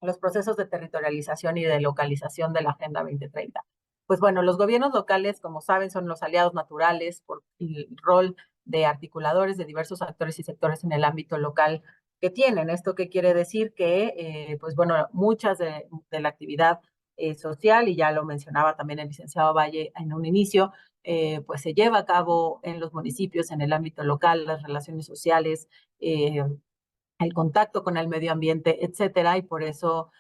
los procesos de territorialización y de localización de la Agenda 2030? Pues bueno, los gobiernos locales, como saben, son los aliados naturales por el rol de articuladores de diversos actores y sectores en el ámbito local que tienen. ¿Esto qué quiere decir? Que, pues bueno, muchas de la actividad social, y ya lo mencionaba también el licenciado Valle en un inicio, pues se lleva a cabo en los municipios, en el ámbito local, las relaciones sociales, el contacto con el medio ambiente, etcétera, y por eso,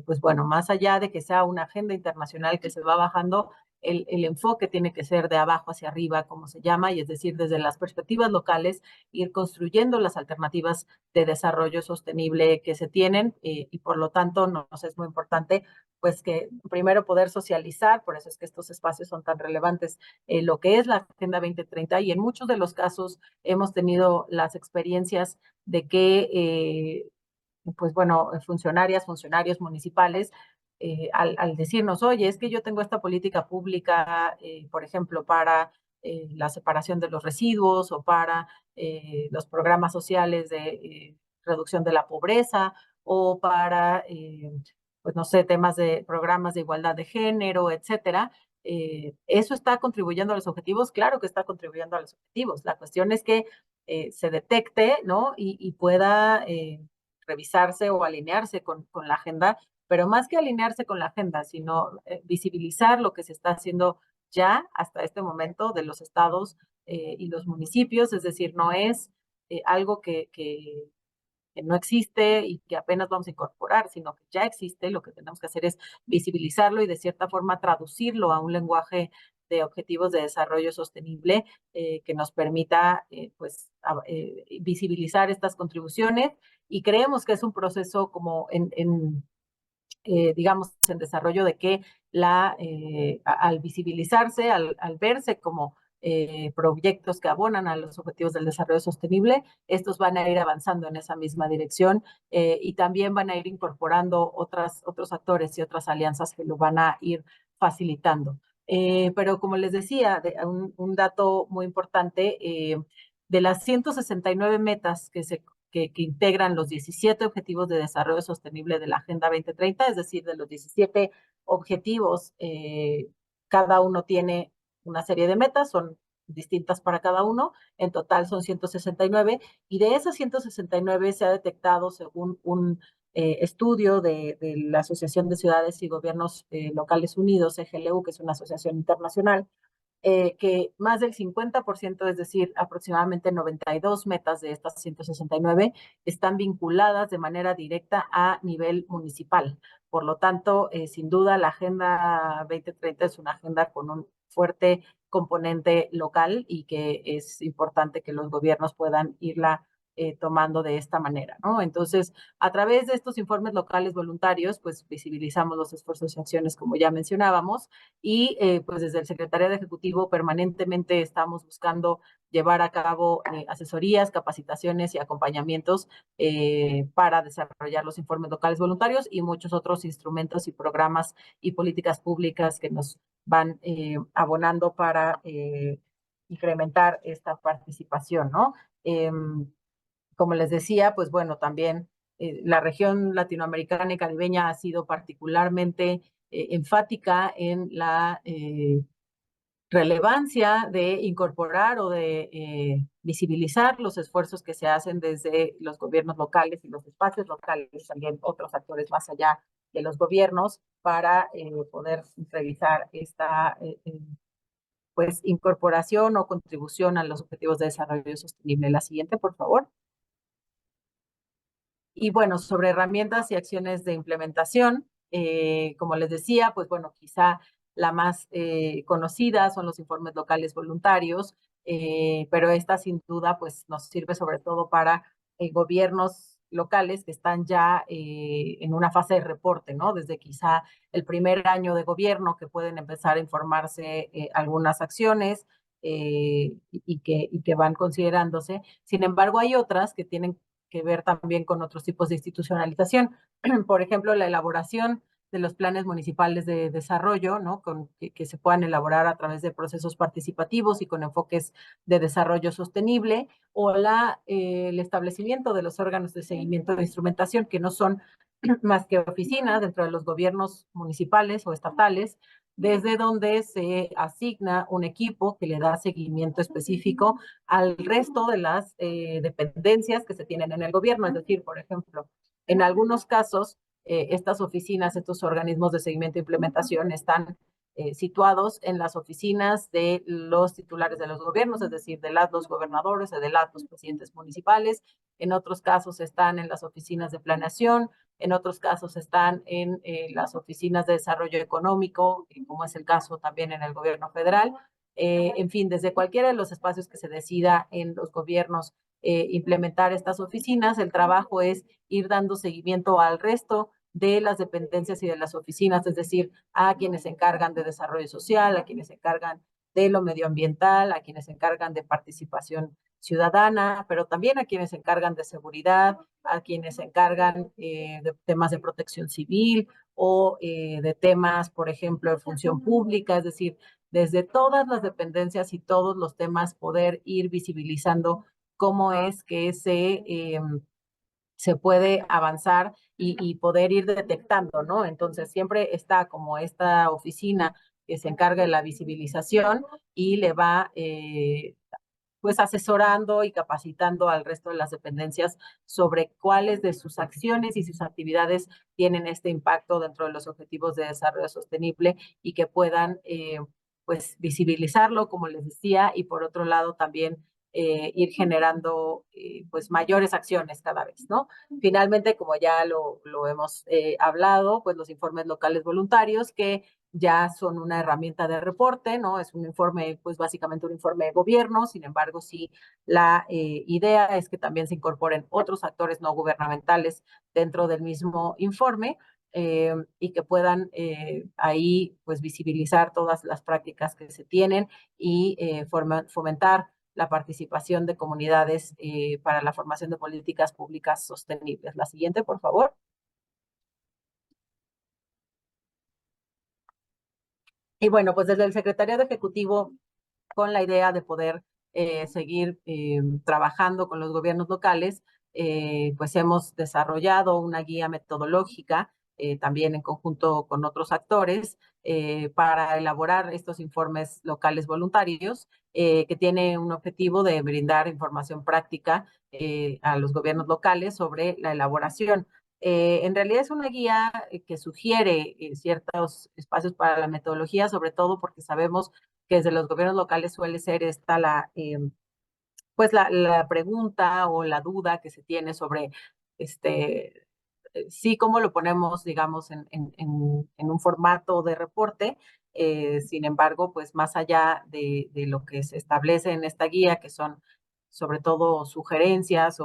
pues bueno, más allá de que sea una agenda internacional que se va bajando, el enfoque tiene que ser de abajo hacia arriba, como se llama, y es decir, desde las perspectivas locales, ir construyendo las alternativas de desarrollo sostenible que se tienen, y por lo tanto nos es muy importante pues que primero poder socializar, por eso es que estos espacios son tan relevantes, lo que es la Agenda 2030, y en muchos de los casos hemos tenido las experiencias de que, pues bueno, funcionarias, funcionarios municipales, al decirnos, oye, es que yo tengo esta política pública, por ejemplo, para la separación de los residuos o para los programas sociales de reducción de la pobreza o para, pues no sé, temas de programas de igualdad de género, etcétera. ¿Eso está contribuyendo a los objetivos? Claro que está contribuyendo a los objetivos. La cuestión es que se detecte, ¿no? Y pueda revisarse o alinearse con la agenda, pero más que alinearse con la agenda, sino visibilizar lo que se está haciendo ya hasta este momento de los estados y los municipios, es decir, no es algo que no existe y que apenas vamos a incorporar, sino que ya existe. Lo que tenemos que hacer es visibilizarlo y de cierta forma traducirlo a un lenguaje de objetivos de desarrollo sostenible que nos permita pues visibilizar estas contribuciones, y creemos que es un proceso como digamos, en desarrollo de que al visibilizarse, al verse como proyectos que abonan a los objetivos del desarrollo sostenible, estos van a ir avanzando en esa misma dirección y también van a ir incorporando otros actores y otras alianzas que lo van a ir facilitando. Pero como les decía, un dato muy importante, de las 169 metas que integran los 17 Objetivos de Desarrollo Sostenible de la Agenda 2030, es decir, de los 17 objetivos, cada uno tiene una serie de metas, son distintas para cada uno, en total son 169, y de esas 169 se ha detectado, según un estudio de la Asociación de Ciudades y Gobiernos Locales Unidos, EGLU, que es una asociación internacional, que más del 50%, es decir, aproximadamente 92 metas de estas 169, están vinculadas de manera directa a nivel municipal. Por lo tanto, sin duda, la Agenda 2030 es una agenda con un fuerte componente local y que es importante que los gobiernos puedan irla tomando de esta manera, ¿no? Entonces, a través de estos informes locales voluntarios, pues visibilizamos los esfuerzos y acciones, como ya mencionábamos, y pues desde el Secretariado Ejecutivo permanentemente estamos buscando llevar a cabo asesorías, capacitaciones y acompañamientos para desarrollar los informes locales voluntarios y muchos otros instrumentos y programas y políticas públicas que nos van abonando para incrementar esta participación, ¿no? Como les decía, pues bueno, también la región latinoamericana y caribeña ha sido particularmente enfática en la relevancia de incorporar o de visibilizar los esfuerzos que se hacen desde los gobiernos locales y los espacios locales, también otros actores más allá de los gobiernos, para poder realizar esta pues incorporación o contribución a los objetivos de desarrollo sostenible. La siguiente, por favor. Y bueno, sobre herramientas y acciones de implementación, como les decía, pues bueno, quizá la más conocida son los informes locales voluntarios, pero esta sin duda pues nos sirve sobre todo para gobiernos locales que están ya en una fase de reporte, ¿no? Desde quizá el primer año de gobierno que pueden empezar a informarse algunas acciones y que van considerándose. Sin embargo, hay otras que tienen que ver también con otros tipos de institucionalización. Por ejemplo, la elaboración de los planes municipales de desarrollo, ¿no? Que se puedan elaborar a través de procesos participativos y con enfoques de desarrollo sostenible, o el establecimiento de los órganos de seguimiento de instrumentación, que no son más que oficinas dentro de los gobiernos municipales o estatales, desde donde se asigna un equipo que le da seguimiento específico al resto de las dependencias que se tienen en el gobierno. Es decir, por ejemplo, en algunos casos, estas oficinas, estos organismos de seguimiento e implementación están situados en las oficinas de los titulares de los gobiernos, es decir, de los gobernadores o de los presidentes municipales. En otros casos están en las oficinas de planeación, en otros casos están en las oficinas de desarrollo económico, como es el caso también en el gobierno federal. En fin, desde cualquiera de los espacios que se decida en los gobiernos implementar estas oficinas, el trabajo es ir dando seguimiento al resto de las dependencias y de las oficinas, es decir, a quienes se encargan de desarrollo social, a quienes se encargan de lo medioambiental, a quienes se encargan de participación ciudadana, pero también a quienes se encargan de seguridad, a quienes se encargan de temas de protección civil o de temas, por ejemplo, de función pública, es decir, desde todas las dependencias y todos los temas poder ir visibilizando cómo es que se puede avanzar y poder ir detectando, ¿no? Entonces siempre está como esta oficina que se encarga de la visibilización y le va pues asesorando y capacitando al resto de las dependencias sobre cuáles de sus acciones y sus actividades tienen este impacto dentro de los objetivos de desarrollo sostenible y que puedan pues visibilizarlo, como les decía, y por otro lado también ir generando pues mayores acciones cada vez, ¿no? Finalmente, como ya lo hemos hablado, pues los informes locales voluntarios que ya son una herramienta de reporte, ¿no? Es un informe, pues básicamente un informe de gobierno, sin embargo, sí, la idea es que también se incorporen otros actores no gubernamentales dentro del mismo informe y que puedan ahí, pues, visibilizar todas las prácticas que se tienen y fomentar la participación de comunidades para la formación de políticas públicas sostenibles. La siguiente, por favor. Y bueno, pues desde el Secretariado Ejecutivo, con la idea de poder seguir trabajando con los gobiernos locales, pues hemos desarrollado una guía metodológica, también en conjunto con otros actores, para elaborar estos informes locales voluntarios, que tiene un objetivo de brindar información práctica a los gobiernos locales sobre la elaboración. En realidad es una guía que sugiere ciertos espacios para la metodología, sobre todo porque sabemos que desde los gobiernos locales suele ser esta pues la pregunta o la duda que se tiene sobre sí, cómo lo ponemos, digamos, en un formato de reporte. Sin embargo, pues más allá de lo que se establece en esta guía, que son sobre todo sugerencias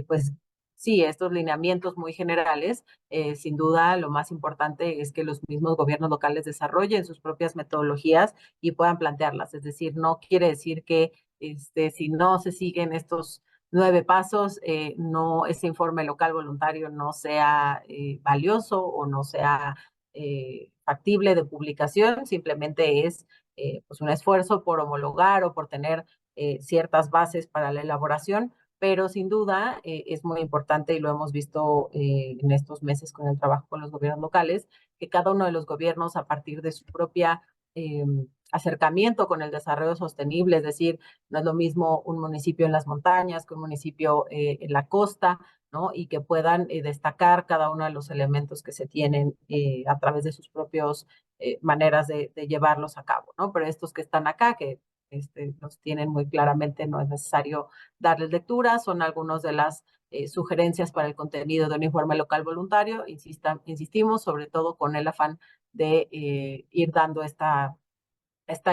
pues sí, estos lineamientos muy generales, sin duda lo más importante es que los mismos gobiernos locales desarrollen sus propias metodologías y puedan plantearlas. Es decir, no quiere decir que si no se siguen estos 9 pasos, no, ese informe local voluntario no sea valioso o no sea factible de publicación, simplemente es pues un esfuerzo por homologar o por tener ciertas bases para la elaboración, pero sin duda es muy importante y lo hemos visto en estos meses con el trabajo con los gobiernos locales, que cada uno de los gobiernos a partir de su propia acercamiento con el desarrollo sostenible, es decir, no es lo mismo un municipio en las montañas que un municipio en la costa, ¿no? Y que puedan destacar cada uno de los elementos que se tienen a través de sus propias maneras de llevarlos a cabo, ¿no? Pero estos que están acá, que los tienen muy claramente, no es necesario darles lectura, son algunas de las sugerencias para el contenido de un informe local voluntario, insistimos, sobre todo con el afán de ir dando esta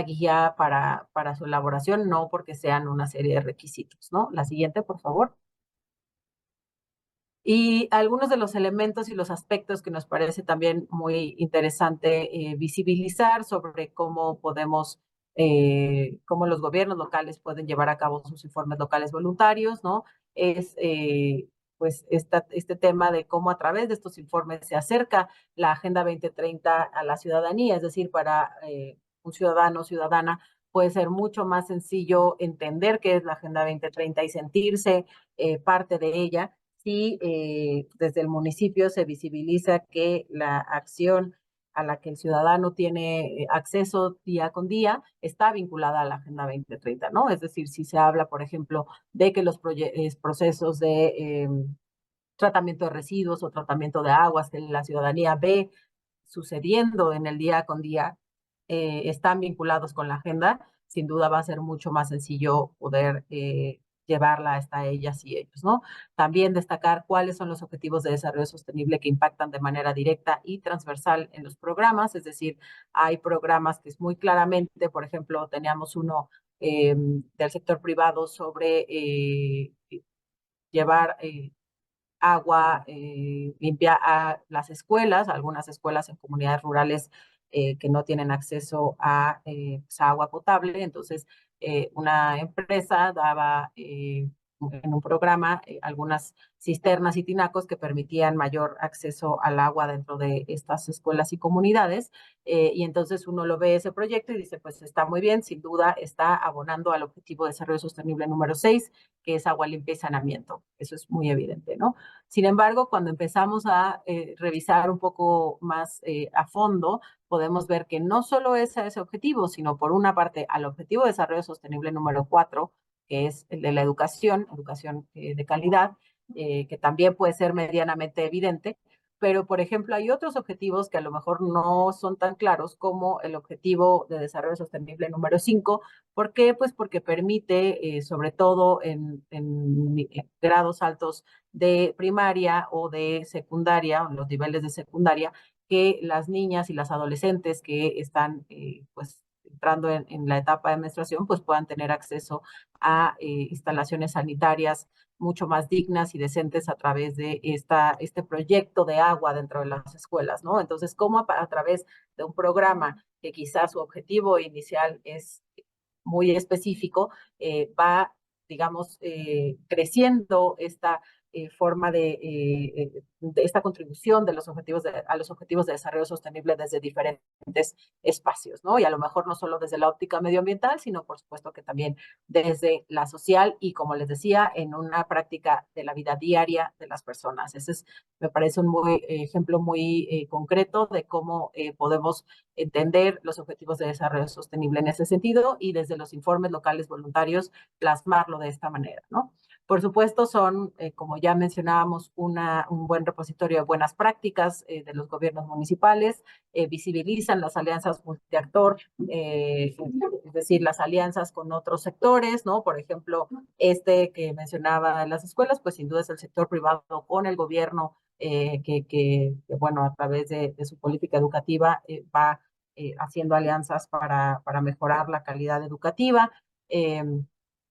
guía para su elaboración, no porque sean una serie de requisitos, ¿no? La siguiente, por favor. Y algunos de los elementos y los aspectos que nos parece también muy interesante visibilizar sobre cómo podemos, cómo los gobiernos locales pueden llevar a cabo sus informes locales voluntarios, ¿no? Es pues este tema de cómo a través de estos informes se acerca la Agenda 2030 a la ciudadanía, es decir, para un ciudadano o ciudadana puede ser mucho más sencillo entender qué es la Agenda 2030 y sentirse parte de ella si desde el municipio se visibiliza que la acción a la que el ciudadano tiene acceso día con día está vinculada a la Agenda 2030, ¿no? Es decir, si se habla, por ejemplo, de que los procesos de tratamiento de residuos o tratamiento de aguas que la ciudadanía ve sucediendo en el día con día, están vinculados con la agenda, sin duda va a ser mucho más sencillo poder llevarla hasta ellas y ellos, ¿no? También destacar cuáles son los objetivos de desarrollo sostenible que impactan de manera directa y transversal en los programas, es decir, hay programas que es muy claramente, por ejemplo, teníamos uno del sector privado sobre llevar agua limpia a las escuelas, algunas escuelas en comunidades rurales que no tienen acceso a, pues, agua potable. Entonces, una empresa daba en un programa algunas cisternas y tinacos que permitían mayor acceso al agua dentro de estas escuelas y comunidades. Y entonces uno lo ve ese proyecto y dice, pues está muy bien, sin duda está abonando al objetivo de desarrollo sostenible número 6, que es agua limpia y saneamiento. Eso es muy evidente, ¿no? Sin embargo, cuando empezamos a revisar un poco más a fondo, podemos ver que no solo es ese objetivo, sino por una parte al objetivo de desarrollo sostenible número 4, que es el de la educación, educación de calidad, que también puede ser medianamente evidente, pero por ejemplo hay otros objetivos que a lo mejor no son tan claros como el objetivo de desarrollo sostenible número 5. ¿Por qué? Pues porque permite, sobre todo en grados altos de primaria o de secundaria, o los niveles de secundaria, que las niñas y las adolescentes que están pues entrando en la etapa de menstruación, pues puedan tener acceso a instalaciones sanitarias mucho más dignas y decentes a través de este proyecto de agua dentro de las escuelas, ¿no? Entonces, ¿cómo a través de un programa que quizás su objetivo inicial es muy específico, va, digamos, creciendo esta forma de esta contribución de los objetivos a los objetivos de desarrollo sostenible desde diferentes espacios, ¿no? Y a lo mejor no solo desde la óptica medioambiental, sino por supuesto que también desde la social y, como les decía, en una práctica de la vida diaria de las personas. Ese es, me parece un ejemplo muy concreto de cómo podemos entender los objetivos de desarrollo sostenible en ese sentido y desde los informes locales voluntarios plasmarlo de esta manera, ¿no? Por supuesto, son, como ya mencionábamos, un buen repositorio de buenas prácticas de los gobiernos municipales, visibilizan las alianzas multiactor, es decir, las alianzas con otros sectores, ¿no? Por ejemplo, este que mencionaba en las escuelas, pues sin duda es el sector privado con el gobierno, bueno, a través de su política educativa va haciendo alianzas para mejorar la calidad educativa.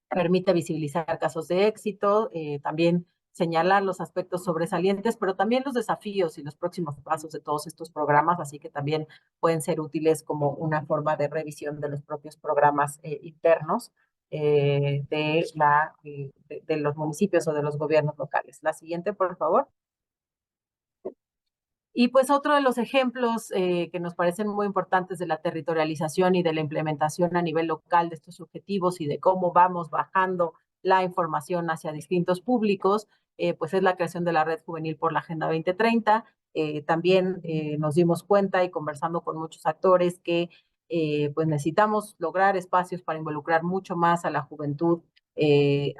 Permite visibilizar casos de éxito, también señalar los aspectos sobresalientes, pero también los desafíos y los próximos pasos de todos estos programas, así que también pueden ser útiles como una forma de revisión de los propios programas internos de los municipios o de los gobiernos locales. La siguiente, por favor. Y pues otro de los ejemplos que nos parecen muy importantes de la territorialización y de la implementación a nivel local de estos objetivos y de cómo vamos bajando la información hacia distintos públicos, pues es la creación de la Red Juvenil por la Agenda 2030. También nos dimos cuenta y conversando con muchos actores que pues necesitamos lograr espacios para involucrar mucho más a la juventud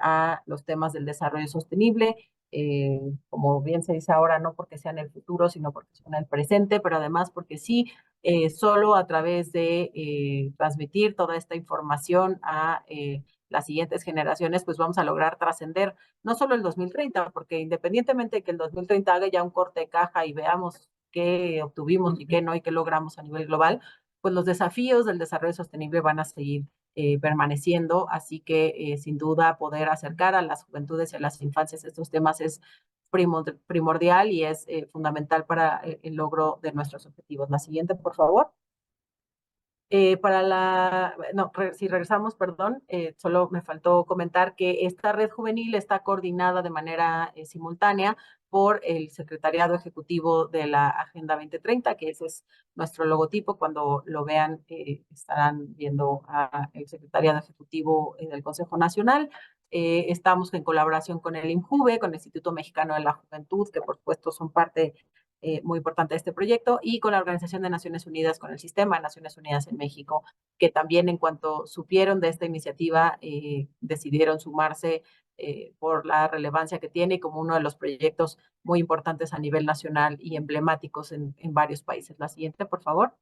a los temas del desarrollo sostenible, como bien se dice ahora, no porque sean el futuro, sino porque son el presente, pero además porque sí, solo a través de transmitir toda esta información a las siguientes generaciones, pues vamos a lograr trascender no solo el 2030, porque independientemente de que el 2030 haga ya un corte de caja y veamos qué obtuvimos y qué no y qué logramos a nivel global, pues los desafíos del desarrollo sostenible van a seguir permaneciendo, así que sin duda poder acercar a las juventudes y a las infancias estos temas es primordial y es fundamental para el logro de nuestros objetivos. La siguiente, por favor. Si regresamos, perdón, solo me faltó comentar que esta red juvenil está coordinada de manera simultánea por el Secretariado Ejecutivo de la Agenda 2030, que ese es nuestro logotipo. Cuando lo vean, estarán viendo el Secretariado Ejecutivo del Consejo Nacional. Estamos en colaboración con el INJUVE, con el Instituto Mexicano de la Juventud, que por supuesto son parte muy importante de este proyecto, y con la Organización de Naciones Unidas, con el Sistema de Naciones Unidas en México, que también en cuanto supieron de esta iniciativa, decidieron sumarse por la relevancia que tiene como uno de los proyectos muy importantes a nivel nacional y emblemáticos en varios países. La siguiente, por favor.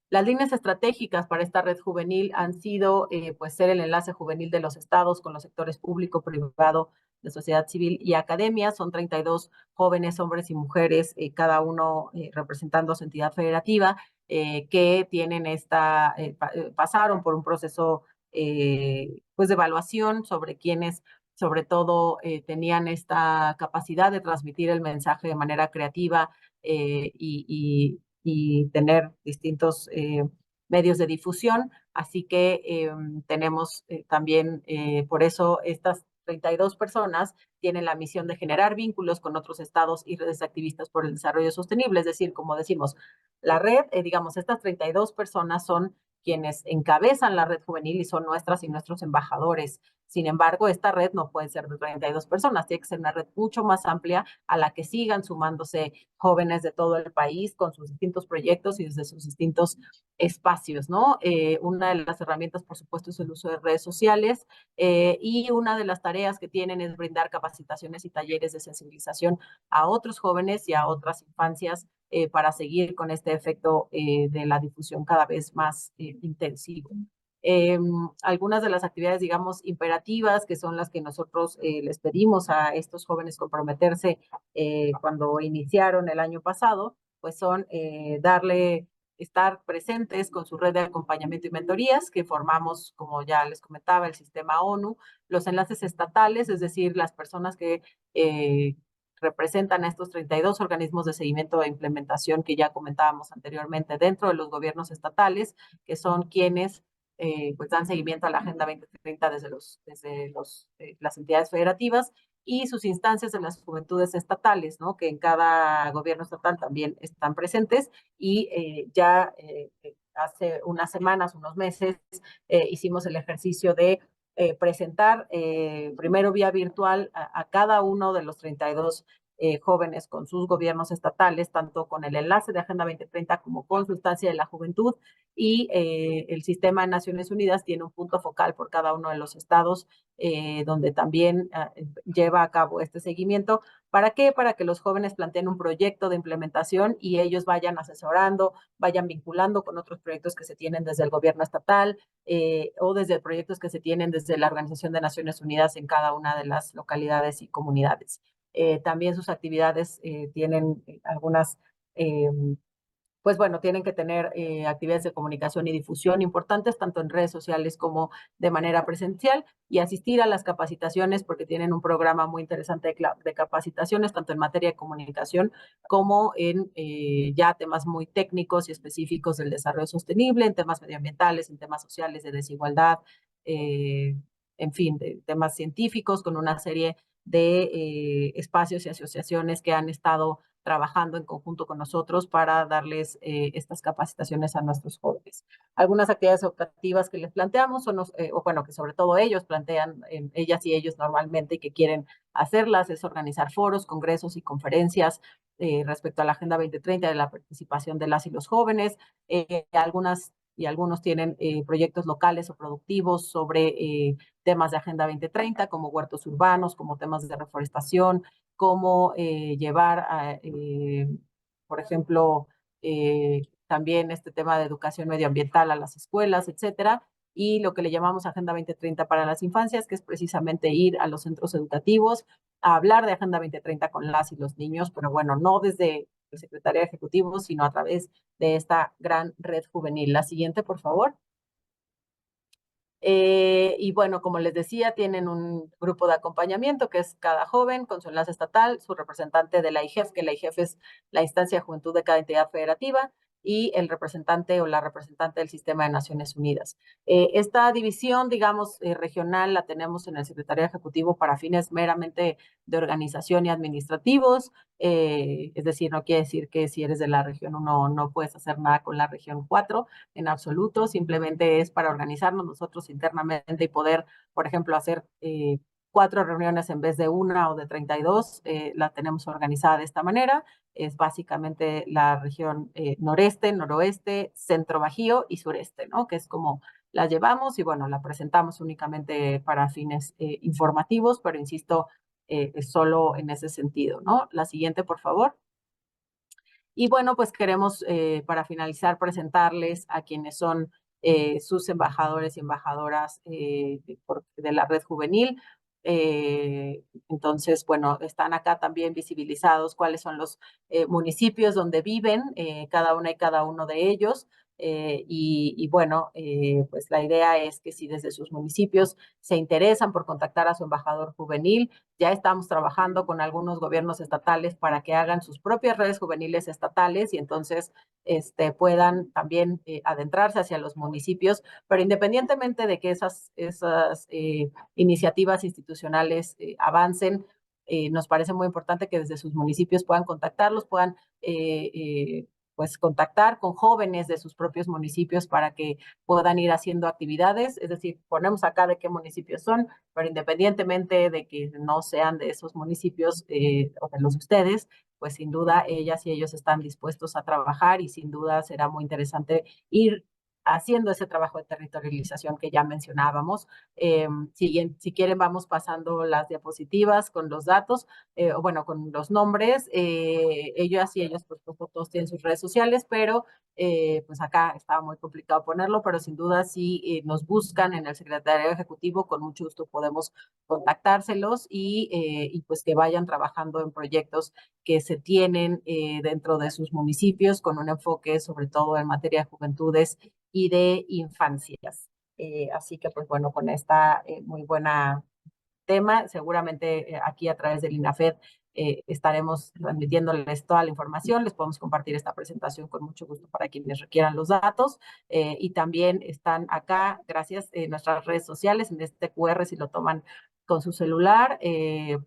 Las líneas estratégicas para esta red juvenil han sido pues ser el enlace juvenil de los estados con los sectores público, privado, de sociedad civil y academia. Son 32 jóvenes, hombres y mujeres, cada uno representando su entidad federativa, que tienen pasaron por un proceso pues de evaluación sobre quienes sobre todo tenían esta capacidad de transmitir el mensaje de manera creativa y tener distintos medios de difusión. Así que tenemos también, por eso estas 32 personas tienen la misión de generar vínculos con otros estados y redes activistas por el desarrollo sostenible. Es decir, como decimos, la red, digamos, estas 32 personas son quienes encabezan la red juvenil y son nuestras y nuestros embajadores. Sin embargo, esta red no puede ser de 32 personas, tiene que ser una red mucho más amplia a la que sigan sumándose jóvenes de todo el país con sus distintos proyectos y desde sus distintos espacios, ¿no? Una de las herramientas, por supuesto, es el uso de redes sociales y una de las tareas que tienen es brindar capacitaciones y talleres de sensibilización a otros jóvenes y a otras infancias para seguir con este efecto de la difusión cada vez más intensivo. Algunas de las actividades, digamos, imperativas, que son las que nosotros les pedimos a estos jóvenes comprometerse cuando iniciaron el año pasado, pues son estar presentes con su red de acompañamiento y mentorías, que formamos, como ya les comentaba, el sistema ONU, los enlaces estatales, es decir, las personas que representan a estos 32 organismos de seguimiento e implementación que ya comentábamos anteriormente dentro de los gobiernos estatales, que son quienes pues dan seguimiento a la Agenda 2030 desde las entidades federativas y sus instancias de las juventudes estatales, ¿no? Que en cada gobierno estatal también están presentes y hace unas semanas, unos meses, hicimos el ejercicio de presentar primero vía virtual a cada uno de los 32 jóvenes con sus gobiernos estatales, tanto con el enlace de Agenda 2030 como con su instancia de la juventud, y el sistema de Naciones Unidas tiene un punto focal por cada uno de los estados donde también lleva a cabo este seguimiento. ¿Para qué? Para que los jóvenes planteen un proyecto de implementación y ellos vayan asesorando, vayan vinculando con otros proyectos que se tienen desde el gobierno estatal o desde proyectos que se tienen desde la Organización de Naciones Unidas en cada una de las localidades y comunidades. También sus actividades tienen algunas pues bueno, tienen que tener actividades de comunicación y difusión importantes, tanto en redes sociales como de manera presencial, y asistir a las capacitaciones, porque tienen un programa muy interesante de capacitaciones, tanto en materia de comunicación como en ya temas muy técnicos y específicos del desarrollo sostenible, en temas medioambientales, en temas sociales, de desigualdad, en fin, de temas científicos, con una serie de espacios y asociaciones que han estado trabajando en conjunto con nosotros para darles estas capacitaciones a nuestros jóvenes. Algunas actividades educativas que les planteamos son, o bueno, que sobre todo ellos plantean, ellas y ellos normalmente, y que quieren hacerlas, es organizar foros, congresos y conferencias respecto a la Agenda 2030 de la participación de las y los jóvenes. Algunas y algunos tienen proyectos locales o productivos sobre temas de Agenda 2030, como huertos urbanos, como temas de reforestación, cómo llevar, por ejemplo, también este tema de educación medioambiental a las escuelas, etcétera, y lo que le llamamos Agenda 2030 para las infancias, que es precisamente ir a los centros educativos a hablar de Agenda 2030 con las y los niños, pero bueno, no desde el Secretariado Ejecutivo, sino a través de esta gran red juvenil. La siguiente, por favor. Y bueno, como les decía, tienen un grupo de acompañamiento que es cada joven con su enlace estatal, su representante de la IGEF, que la IGEF es la instancia de juventud de cada entidad federativa, y el representante o la representante del sistema de Naciones Unidas. Esta división, digamos, regional la tenemos en el Secretariado Ejecutivo para fines meramente de organización y administrativos, es decir, no quiere decir que si eres de la región 1 no puedes hacer nada con la región 4 en absoluto, simplemente es para organizarnos nosotros internamente y poder, por ejemplo, hacer 4 reuniones en vez de una o de 32, la tenemos organizada de esta manera. es básicamente la región noreste, noroeste, centro bajío y sureste, ¿no? Que es como la llevamos y bueno, la presentamos únicamente para fines informativos, pero insisto, es solo en ese sentido, ¿no? La siguiente, por favor. Y bueno, pues queremos, para finalizar, presentarles a quienes son sus embajadores y embajadoras de la red juvenil. Entonces, bueno, están acá también visibilizados cuáles son los municipios donde viven cada una y cada uno de ellos. Y bueno, pues la idea es que si desde sus municipios se interesan por contactar a su embajador juvenil, ya estamos trabajando con algunos gobiernos estatales para que hagan sus propias redes juveniles estatales y entonces puedan también adentrarse hacia los municipios, pero independientemente de que esas iniciativas institucionales avancen, nos parece muy importante que desde sus municipios puedan contactarlos, puedan pues contactar con jóvenes de sus propios municipios para que puedan ir haciendo actividades, es decir, ponemos acá de qué municipios son, pero independientemente de que no sean de esos municipios o de los de ustedes, pues sin duda ellas y ellos están dispuestos a trabajar y sin duda será muy interesante ir haciendo ese trabajo de territorialización que ya mencionábamos. Si quieren, vamos pasando las diapositivas con los datos, o bueno, con los nombres. Ellas y ellos, por supuesto, todos tienen sus redes sociales, pero pues acá estaba muy complicado ponerlo, pero sin duda si nos buscan en el secretariado ejecutivo, con mucho gusto podemos contactárselos y pues que vayan trabajando en proyectos que se tienen dentro de sus municipios con un enfoque sobre todo en materia de juventudes y de infancias. Así que pues bueno, con esta muy buena tema, seguramente aquí a través del INAFED estaremos transmitiéndoles toda la información, les podemos compartir esta presentación con mucho gusto para quienes requieran los datos y también están acá, gracias, nuestras redes sociales, en este QR si lo toman con su celular,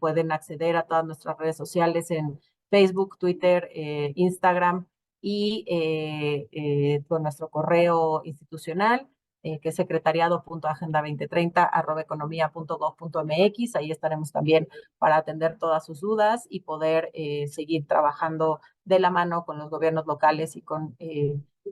pueden acceder a todas nuestras redes sociales en Facebook, Twitter, Instagram y con nuestro correo institucional que es secretariado.agenda2030@economia.gov.mx. Ahí estaremos también para atender todas sus dudas y poder seguir trabajando de la mano con los gobiernos locales y con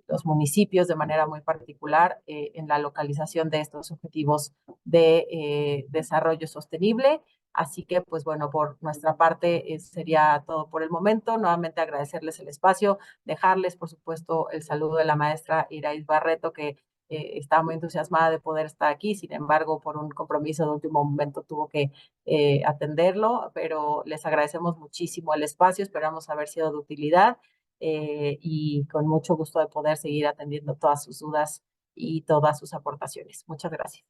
los municipios de manera muy particular en la localización de estos objetivos de desarrollo sostenible. Así que, pues bueno, por nuestra parte sería todo por el momento. Nuevamente agradecerles el espacio, dejarles, por supuesto, el saludo de la maestra Irais Barreto, que estaba muy entusiasmada de poder estar aquí, sin embargo, por un compromiso de último momento tuvo que atenderlo, pero les agradecemos muchísimo el espacio, esperamos haber sido de utilidad y con mucho gusto de poder seguir atendiendo todas sus dudas y todas sus aportaciones. Muchas gracias.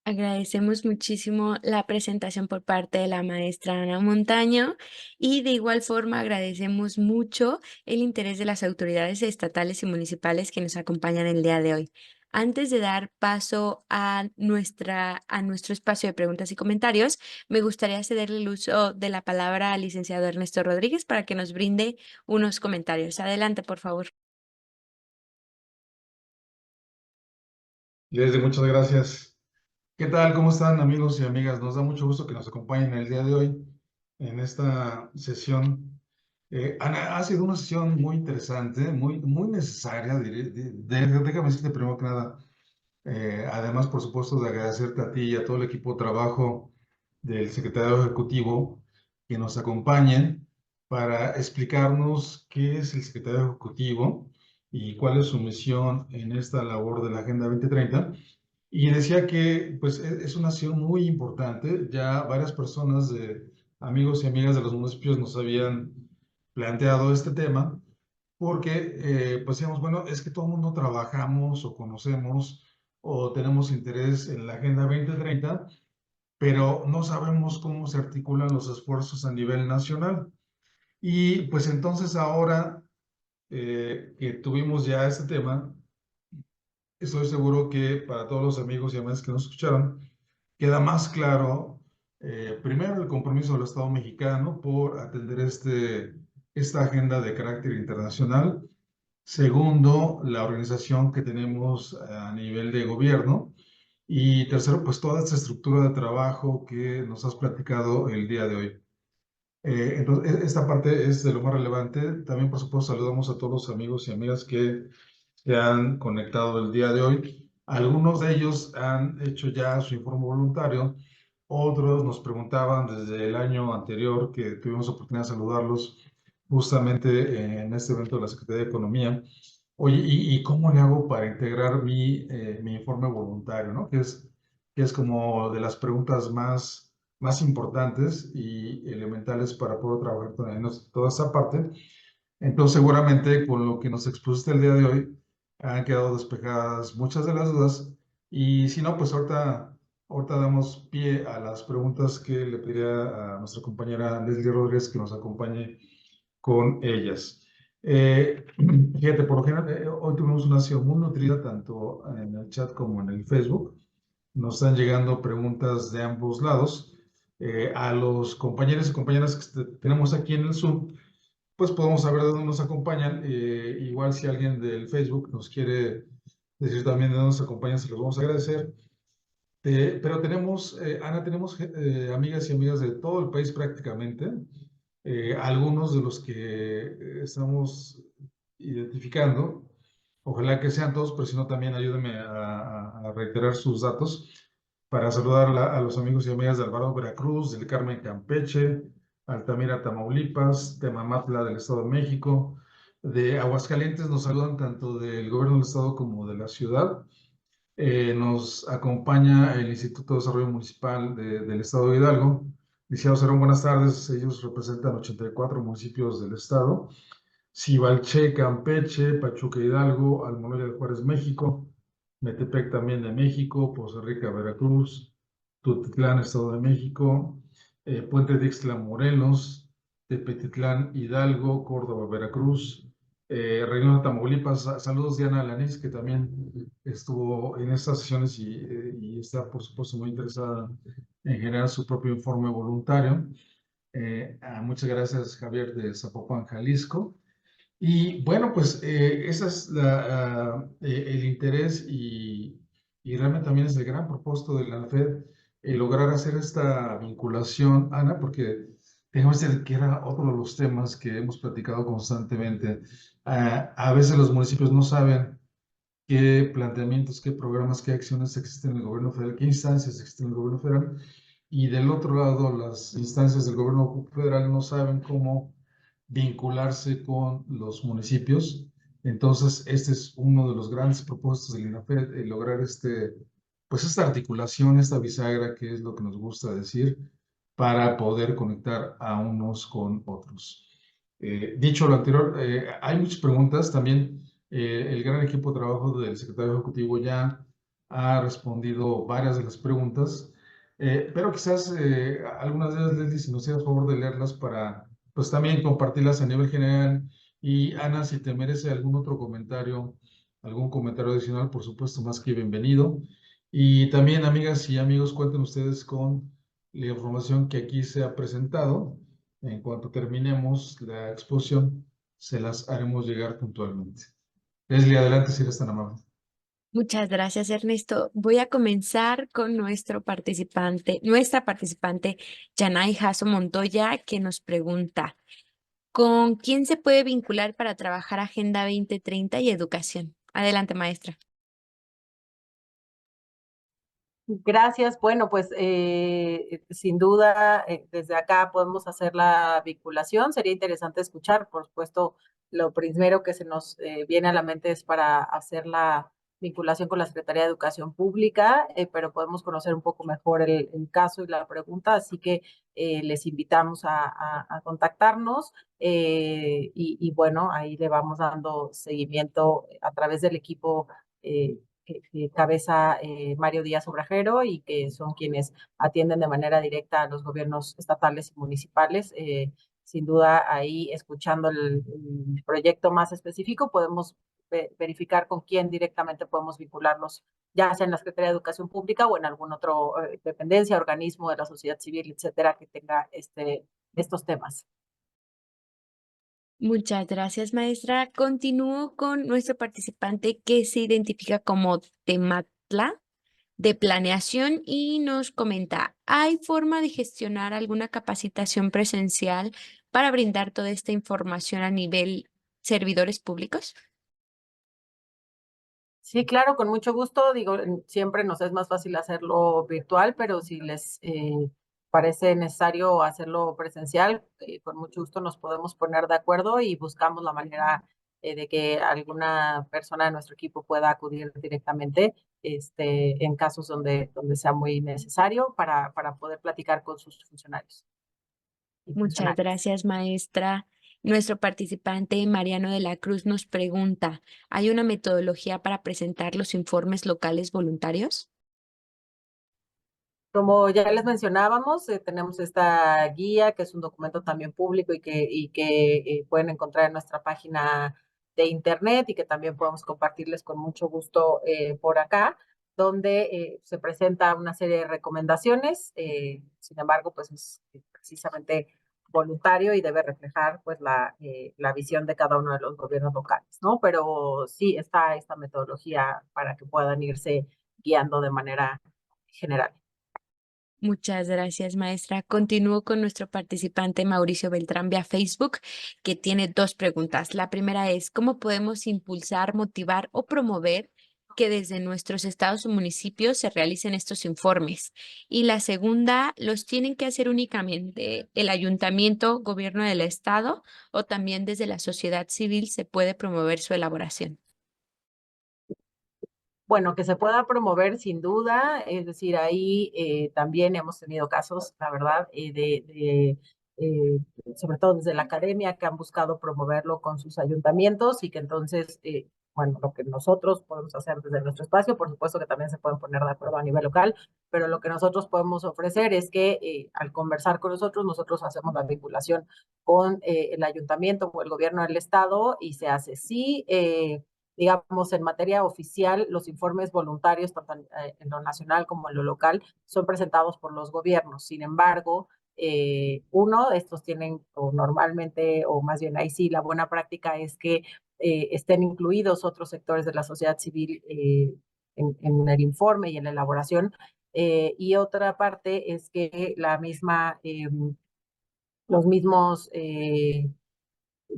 Agradecemos muchísimo la presentación por parte de la maestra Ana Montaño y de igual forma agradecemos mucho el interés de las autoridades estatales y municipales que nos acompañan el día de hoy. Antes de dar paso a nuestro espacio de preguntas y comentarios, me gustaría cederle el uso de la palabra al licenciado Ernesto Rodríguez para que nos brinde unos comentarios. Adelante, por favor. Leslie, muchas gracias. ¿Qué tal? ¿Cómo están, amigos y amigas? Nos da mucho gusto que nos acompañen el día de hoy en esta sesión. Ana, ha sido una sesión muy interesante, muy necesaria. Déjame decirte primero que nada, además, por supuesto, de agradecerte a ti y a todo el equipo de trabajo del Secretariado Ejecutivo que nos acompañen para explicarnos qué es el Secretariado Ejecutivo y cuál es su misión en esta labor de la Agenda 2030. Y decía que pues es una acción muy importante. Ya varias personas, amigos y amigas de los municipios nos habían planteado este tema porque pues decíamos, bueno, es que todo el mundo trabajamos o conocemos o tenemos interés en la Agenda 2030, pero no sabemos cómo se articulan los esfuerzos a nivel nacional. Y pues entonces ahora que tuvimos ya este tema, estoy seguro que para todos los amigos y amigas que nos escucharon, queda más claro, primero, el compromiso del Estado mexicano por atender esta agenda de carácter internacional. Segundo, la organización que tenemos a nivel de gobierno. Y tercero, pues toda esta estructura de trabajo que nos has platicado el día de hoy. Entonces, esta parte es de lo más relevante. También, por supuesto, saludamos a todos los amigos y amigas que se han conectado el día de hoy. Algunos de ellos han hecho ya su informe voluntario. Otros nos preguntaban desde el año anterior, que tuvimos oportunidad de saludarlos justamente en este evento de la Secretaría de Economía. Oye, ¿y cómo le hago para integrar mi informe voluntario, ¿no? Que es como de las preguntas más importantes y elementales para poder trabajar toda esa parte. Entonces, seguramente con lo que nos expusiste el día de hoy, han quedado despejadas muchas de las dudas. Y si no, pues ahorita damos pie a las preguntas que le pediría a nuestra compañera Leslie Rodríguez que nos acompañe con ellas. Fíjate, por lo general, hoy tuvimos una sesión muy nutrida, tanto en el chat como en el Facebook. Nos están llegando preguntas de ambos lados. A los compañeros y compañeras que tenemos aquí en el Zoom, pues podemos saber de dónde nos acompañan. Igual si alguien del Facebook nos quiere decir también de dónde nos acompañan, se los vamos a agradecer. Pero tenemos, Ana, tenemos amigas y amigas de todo el país prácticamente. Algunos de los que estamos identificando, ojalá que sean todos, pero si no también ayúdenme a reiterar sus datos para saludar a los amigos y amigas de Alvarado, Veracruz, del Carmen, Campeche, Altamira, Tamaulipas, Temamatla del Estado de México, de Aguascalientes nos saludan tanto del gobierno del estado como de la ciudad. Nos acompaña el Instituto de Desarrollo Municipal del Estado de Hidalgo. Licenciado Cerón, buenas tardes. Ellos representan 84 municipios del estado. Cibalché, Campeche, Pachuca, Hidalgo, Almoloya de Juárez, México, Metepec también de México, Poza Rica, Veracruz, Tutitlán, Estado de México, Puente de Ixtla, Morelos, Tepetitlán, Hidalgo, Córdoba, Veracruz, Reynosa, Tamaulipas. Saludos Diana Alanís, que también estuvo en estas sesiones y está, por supuesto, muy interesada en generar su propio informe voluntario. Muchas gracias, Javier, de Zapopan, Jalisco. Y bueno, pues ese es el interés y realmente también es el gran propósito de la FED, lograr hacer esta vinculación, Ana, porque déjame decir que era otro de los temas que hemos platicado constantemente. A veces los municipios no saben qué planteamientos, qué programas, qué acciones existen en el gobierno federal, qué instancias existen en el gobierno federal, y del otro lado, las instancias del gobierno federal no saben cómo vincularse con los municipios. Entonces, este es uno de los grandes propósitos del INAFED, lograr pues esta articulación, esta bisagra, que es lo que nos gusta decir, para poder conectar a unos con otros. Dicho lo anterior, hay muchas preguntas. También el gran equipo de trabajo del secretario ejecutivo ya ha respondido varias de las preguntas, pero quizás algunas de ellas, Leslie, si nos hicieras favor de leerlas para pues también compartirlas a nivel general. Y Ana, si te merece algún comentario adicional, por supuesto, más que bienvenido. Y también, amigas y amigos, cuenten ustedes con la información que aquí se ha presentado. En cuanto terminemos la exposición, se las haremos llegar puntualmente. Leslie, adelante si eres tan amable. Muchas gracias, Ernesto. Voy a comenzar con nuestra participante, Yanay Jasso Montoya, que nos pregunta, ¿con quién se puede vincular para trabajar Agenda 2030 y educación? Adelante, maestra. Gracias. Bueno, pues sin duda desde acá podemos hacer la vinculación. Sería interesante escuchar, por supuesto, lo primero que se nos viene a la mente es para hacer la vinculación con la Secretaría de Educación Pública, pero podemos conocer un poco mejor el caso y la pregunta, así que les invitamos a contactarnos y bueno, ahí le vamos dando seguimiento a través del equipo que cabeza Mario Díaz Obrajero y que son quienes atienden de manera directa a los gobiernos estatales y municipales. Sin duda, ahí escuchando el proyecto más específico, podemos verificar con quién directamente podemos vincularnos, ya sea en la Secretaría de Educación Pública o en algún otro dependencia, organismo de la sociedad civil, etcétera, que tenga estos temas. Muchas gracias, maestra. Continúo con nuestro participante que se identifica como Tematla. de Planeación y nos comenta, ¿hay forma de gestionar alguna capacitación presencial para brindar toda esta información a nivel servidores públicos? Sí, claro, con mucho gusto. Digo, siempre nos es más fácil hacerlo virtual, pero si les parece necesario hacerlo presencial, con mucho gusto nos podemos poner de acuerdo y buscamos la manera de que alguna persona de nuestro equipo pueda acudir directamente, en casos donde sea muy necesario para poder platicar con sus funcionarios y Muchas funcionarias. gracias, maestra. Nuestro participante Mariano de la Cruz nos pregunta, ¿hay una metodología para presentar los informes locales voluntarios? Como ya les mencionábamos, tenemos esta guía que es un documento también público y que pueden encontrar en nuestra página de internet y que también podemos compartirles con mucho gusto por acá, donde se presenta una serie de recomendaciones. Sin embargo, pues es precisamente voluntario y debe reflejar pues la visión de cada uno de los gobiernos locales, ¿no? Pero sí está esta metodología para que puedan irse guiando de manera general. Muchas gracias, maestra. Continúo con nuestro participante Mauricio Beltrán vía Facebook, que tiene dos preguntas. La primera es, ¿cómo podemos impulsar, motivar o promover que desde nuestros estados o municipios se realicen estos informes? Y la segunda, ¿los tienen que hacer únicamente el ayuntamiento, gobierno del estado o también desde la sociedad civil se puede promover su elaboración? Bueno, que se pueda promover sin duda, es decir, ahí también hemos tenido casos, la verdad, eh, sobre todo desde la academia, que han buscado promoverlo con sus ayuntamientos y que entonces, bueno, lo que nosotros podemos hacer desde nuestro espacio, por supuesto que también se pueden poner de acuerdo a nivel local, pero lo que nosotros podemos ofrecer es que al conversar con nosotros hacemos la vinculación con el ayuntamiento o el gobierno del estado y se hace sí. Digamos, en materia oficial, los informes voluntarios, tanto en lo nacional como en lo local, son presentados por los gobiernos. Sin embargo, estos tienen, o normalmente, o más bien ahí sí, la buena práctica es que estén incluidos otros sectores de la sociedad civil en el informe y en la elaboración. Y otra parte es que los mismos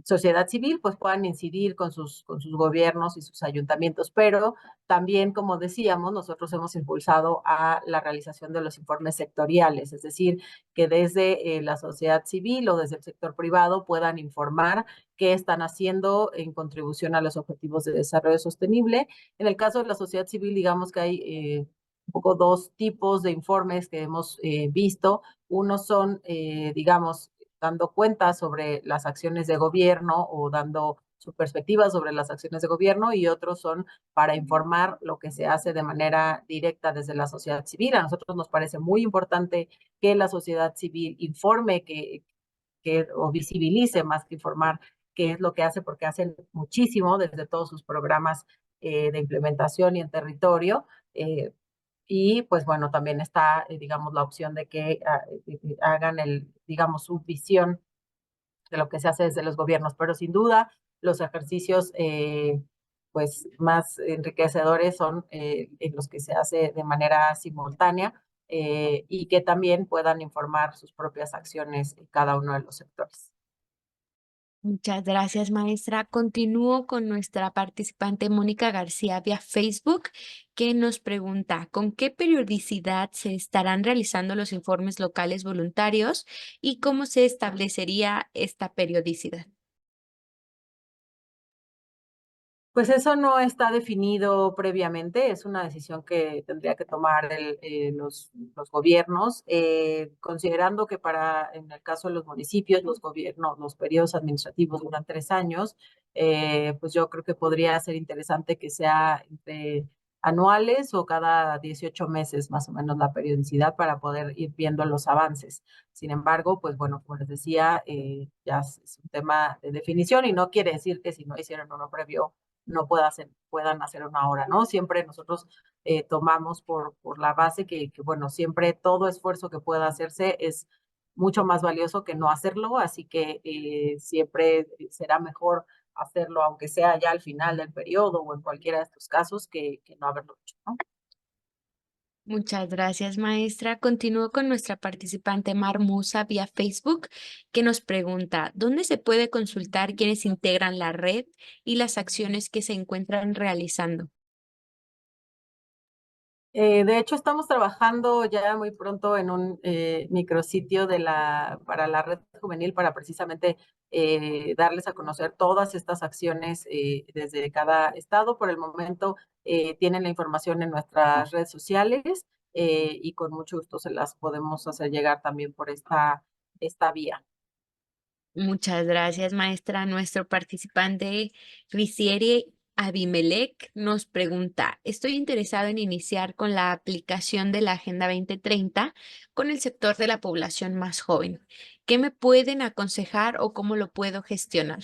sociedad civil pues puedan incidir con sus gobiernos y sus ayuntamientos, pero también, como decíamos, nosotros hemos impulsado a la realización de los informes sectoriales, es decir, que desde la sociedad civil o desde el sector privado puedan informar qué están haciendo en contribución a los objetivos de desarrollo sostenible. En el caso de la sociedad civil, digamos que hay un poco dos tipos de informes que hemos visto. Unos son, digamos, dando cuenta sobre las acciones de gobierno o dando su perspectiva sobre las acciones de gobierno y otros son para informar lo que se hace de manera directa desde la sociedad civil. A nosotros nos parece muy importante que la sociedad civil informe o visibilice más que informar qué es lo que hace, porque hacen muchísimo desde todos sus programas de implementación y en territorio. Y pues bueno, también está, digamos, la opción de que hagan digamos, su visión de lo que se hace desde los gobiernos, pero sin duda los ejercicios pues más enriquecedores son en los que se hace de manera simultánea y que también puedan informar sus propias acciones en cada uno de los sectores. Muchas gracias, maestra. Continúo con nuestra participante Mónica García vía Facebook, que nos pregunta, ¿con qué periodicidad se estarán realizando los informes locales voluntarios y cómo se establecería esta periodicidad? Pues eso no está definido previamente, es una decisión que tendría que tomar los gobiernos, considerando que en el caso de los municipios, los gobiernos, los periodos administrativos duran 3 años, pues yo creo que podría ser interesante que sea entre anuales o cada 18 meses más o menos la periodicidad para poder ir viendo los avances. Sin embargo, pues bueno, como les decía, ya es un tema de definición y no quiere decir que si no hicieron uno previo no puedan hacer una hora, ¿no? Siempre nosotros tomamos por la base que, bueno, siempre todo esfuerzo que pueda hacerse es mucho más valioso que no hacerlo, así que siempre será mejor hacerlo, aunque sea ya al final del periodo o en cualquiera de estos casos, que no haberlo hecho, ¿no? Muchas gracias, maestra. Continúo con nuestra participante Mar Musa vía Facebook, que nos pregunta, ¿dónde se puede consultar quiénes integran la red y las acciones que se encuentran realizando? De hecho, estamos trabajando ya muy pronto en un micrositio para la red juvenil para precisamente darles a conocer todas estas acciones desde cada estado. Por el momento tienen la información en nuestras redes sociales y con mucho gusto se las podemos hacer llegar también por esta vía. Muchas gracias, maestra. Nuestro participante Ricieri Abimelec nos pregunta, estoy interesado en iniciar con la aplicación de la Agenda 2030 con el sector de la población más joven. ¿Qué me pueden aconsejar o cómo lo puedo gestionar?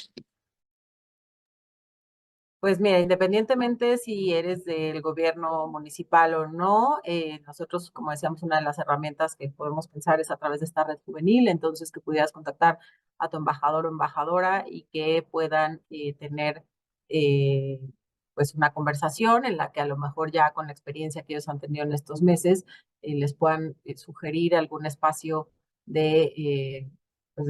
Pues mira, independientemente si eres del gobierno municipal o no, nosotros, como decíamos, una de las herramientas que podemos pensar es a través de esta red juvenil, entonces que pudieras contactar a tu embajador o embajadora y que puedan tener eh, pues una conversación en la que a lo mejor ya con la experiencia que ellos han tenido en estos meses, les puedan sugerir algún espacio de, pues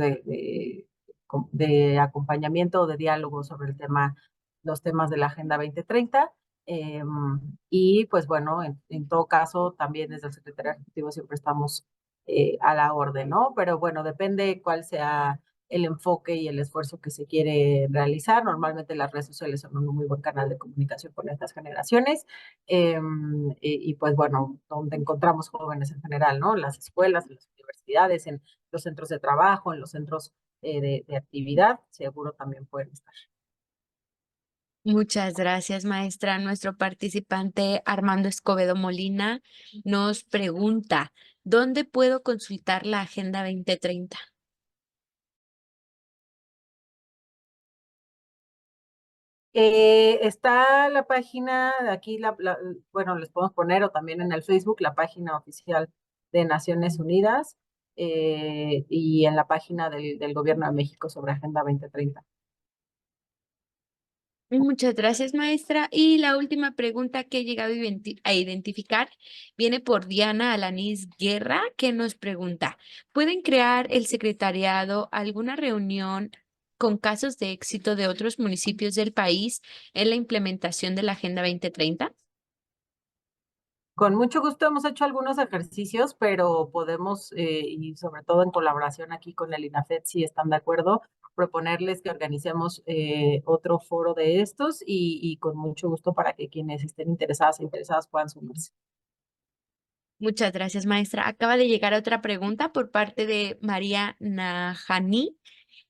de acompañamiento o de diálogo sobre los temas de la Agenda 2030. Y pues bueno, en todo caso, también desde el Secretario Ejecutivo siempre estamos a la orden, ¿no? Pero bueno, depende cuál sea el enfoque y el esfuerzo que se quiere realizar. Normalmente las redes sociales son un muy buen canal de comunicación con estas generaciones. Y pues bueno, donde encontramos jóvenes en general, ¿no? En las escuelas, en las universidades, en los centros de trabajo, en los centros de actividad, seguro también pueden estar. Muchas gracias, maestra. Nuestro participante Armando Escobedo Molina nos pregunta, ¿dónde puedo consultar la Agenda 2030? Está la página de aquí, bueno, les podemos poner o también en el Facebook la página oficial de Naciones Unidas y en la página del Gobierno de México sobre Agenda 2030. Muchas gracias, maestra. Y la última pregunta que he llegado a identificar viene por Diana Alanís Guerra, que nos pregunta, ¿pueden crear el secretariado alguna reunión con casos de éxito de otros municipios del país en la implementación de la Agenda 2030? Con mucho gusto hemos hecho algunos ejercicios, pero podemos, y sobre todo en colaboración aquí con el INAFET, si están de acuerdo, proponerles que organicemos otro foro de estos y con mucho gusto para que quienes estén interesadas e interesadas puedan sumarse. Muchas gracias, maestra. Acaba de llegar otra pregunta por parte de María Najani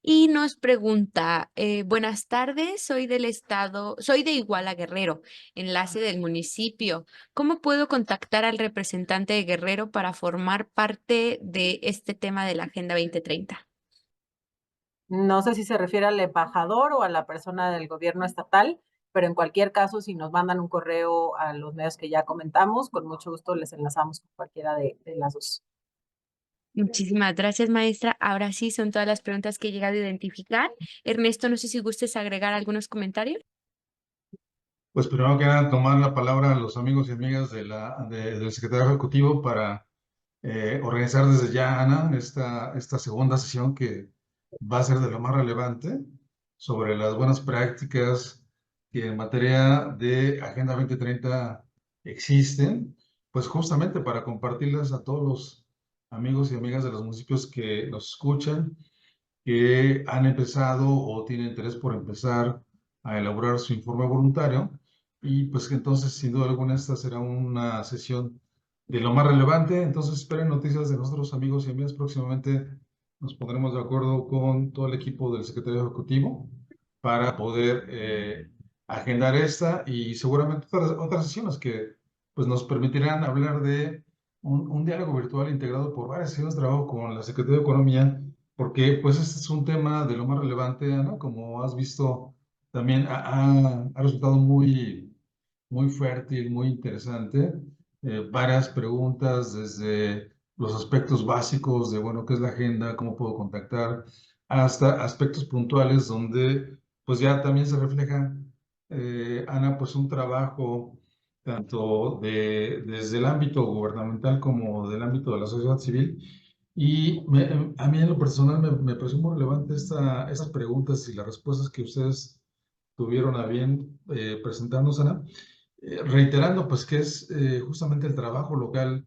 y nos pregunta, buenas tardes, soy de Iguala Guerrero, enlace del municipio. ¿Cómo puedo contactar al representante de Guerrero para formar parte de este tema de la Agenda 2030? No sé si se refiere al embajador o a la persona del gobierno estatal, pero en cualquier caso, si nos mandan un correo a los medios que ya comentamos, con mucho gusto les enlazamos con cualquiera de las dos. Muchísimas gracias, maestra. Ahora sí son todas las preguntas que he llegado a identificar. Ernesto, no sé si gustes agregar algunos comentarios. Pues primero que nada, tomar la palabra a los amigos y amigas del secretario ejecutivo para organizar desde ya, Ana, esta segunda sesión que va a ser de lo más relevante sobre las buenas prácticas que en materia de Agenda 2030 existen, pues justamente para compartirlas a todos los amigos y amigas de los municipios que nos escuchan, que han empezado o tienen interés por empezar a elaborar su informe voluntario y pues que entonces sin duda alguna esta será una sesión de lo más relevante. Entonces esperen noticias de nuestros amigos y amigas. Próximamente nos pondremos de acuerdo con todo el equipo del Secretario Ejecutivo para poder agendar esta y seguramente otras sesiones que pues nos permitirán hablar de un diálogo virtual integrado por varias sesiones de trabajo con la Secretaría de Economía, porque pues este es un tema de lo más relevante, Ana, como has visto, también ha resultado muy fértil, muy interesante. Varias preguntas desde los aspectos básicos de, bueno, ¿qué es la agenda? ¿Cómo puedo contactar? Hasta aspectos puntuales donde pues ya también se refleja, Ana, pues un trabajo tanto desde el ámbito gubernamental como del ámbito de la sociedad civil. Y a mí en lo personal me pareció muy relevante estas preguntas y las respuestas que ustedes tuvieron a bien presentarnos, Ana, reiterando pues que es justamente el trabajo local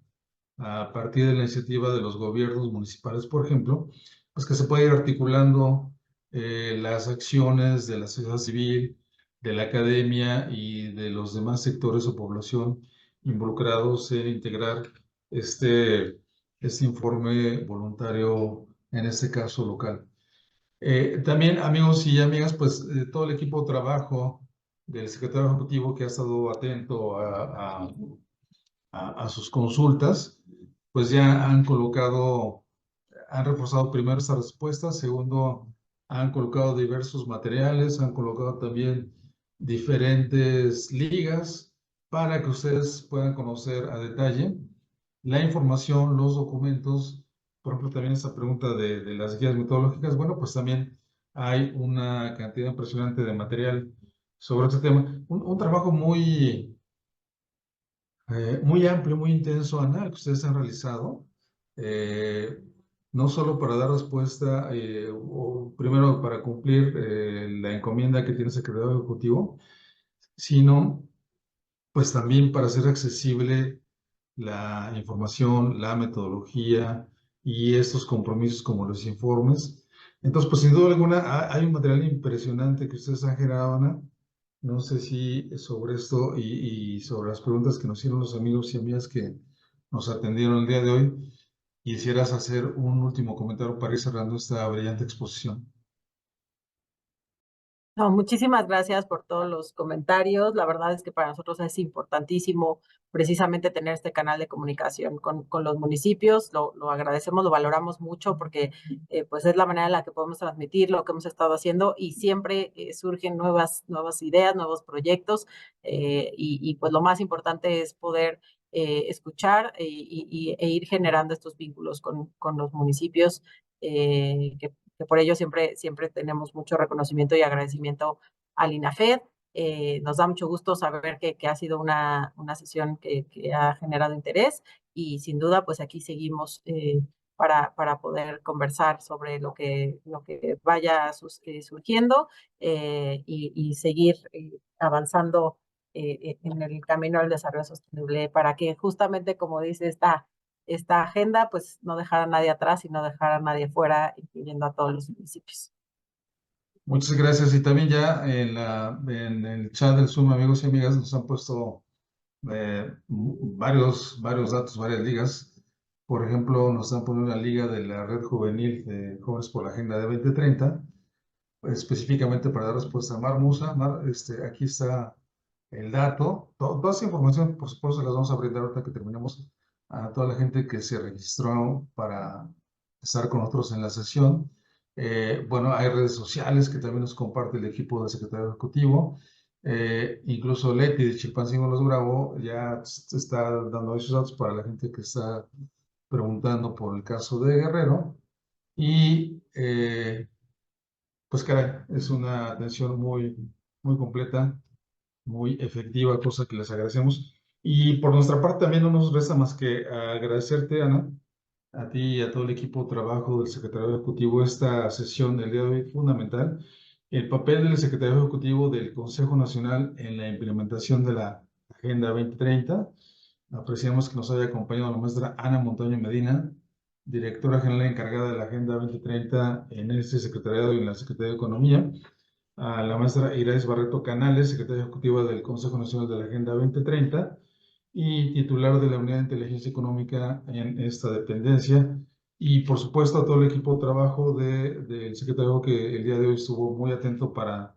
a partir de la iniciativa de los gobiernos municipales, por ejemplo, pues que se puede ir articulando las acciones de la sociedad civil, de la academia y de los demás sectores o población involucrados en integrar este informe voluntario, en este caso local. También, amigos y amigas, pues todo el equipo de trabajo del secretario ejecutivo que ha estado atento a sus consultas, pues ya han reforzado primero esta respuesta, segundo, han colocado diversos materiales, han colocado también diferentes ligas para que ustedes puedan conocer a detalle la información, los documentos. Por ejemplo, también esta pregunta de las guías metodológicas, bueno, pues también hay una cantidad impresionante de material sobre este tema. Un trabajo muy amplio, muy intenso, Ana, que ustedes han realizado, no solo para dar respuesta, o primero para cumplir la encomienda que tiene el secretario ejecutivo, sino pues también para hacer accesible la información, la metodología y estos compromisos como los informes. Entonces, pues sin duda alguna, hay un material impresionante que ustedes han generado, Ana. No sé si sobre esto y sobre las preguntas que nos hicieron los amigos y amigas que nos atendieron el día de hoy, quisieras hacer un último comentario para ir cerrando esta brillante exposición. No, muchísimas gracias por todos los comentarios. La verdad es que para nosotros es importantísimo precisamente tener este canal de comunicación con los municipios. Lo agradecemos, lo valoramos mucho porque pues es la manera en la que podemos transmitir lo que hemos estado haciendo y siempre surgen nuevas ideas, nuevos proyectos y pues lo más importante es poder escuchar e ir generando estos vínculos con los municipios que por ello siempre tenemos mucho reconocimiento y agradecimiento al INAFED. Nos da mucho gusto saber que ha sido una sesión que ha generado interés y sin duda pues aquí seguimos para poder conversar sobre lo que vaya surgiendo y seguir avanzando en el camino al desarrollo sostenible para que justamente como dice esta agenda, pues no dejar a nadie atrás y no dejar a nadie fuera, incluyendo a todos los municipios. Muchas gracias. Y también ya en el chat del Zoom, amigos y amigas, nos han puesto varios datos, varias ligas. Por ejemplo, nos han puesto una liga de la Red Juvenil de Jóvenes por la Agenda de 2030, específicamente para dar respuesta a Mar Musa. Mar, aquí está el dato. Toda esa información, por supuesto, se las vamos a brindar ahorita que terminemos a toda la gente que se registró para estar con nosotros en la sesión. Bueno, hay redes sociales que también nos comparte el equipo del secretario ejecutivo. Incluso Leti de Chilpancingo Los Bravo ya está dando esos datos para la gente que está preguntando por el caso de Guerrero. Y pues caray, es una atención muy completa, muy efectiva, cosa que les agradecemos. Y por nuestra parte también no nos resta más que agradecerte, Ana, a ti y a todo el equipo de trabajo del secretario ejecutivo esta sesión del día de hoy fundamental. El papel del secretario ejecutivo del Consejo Nacional en la implementación de la Agenda 2030. Apreciamos que nos haya acompañado la maestra Ana Montaño Medina, directora general encargada de la Agenda 2030 en este secretariado y en la Secretaría de Economía, a la maestra Irais Barreto Canales, secretaria ejecutiva del Consejo Nacional de la Agenda 2030 y titular de la Unidad de Inteligencia Económica en esta dependencia, y por supuesto a todo el equipo de trabajo del secretario que el día de hoy estuvo muy atento para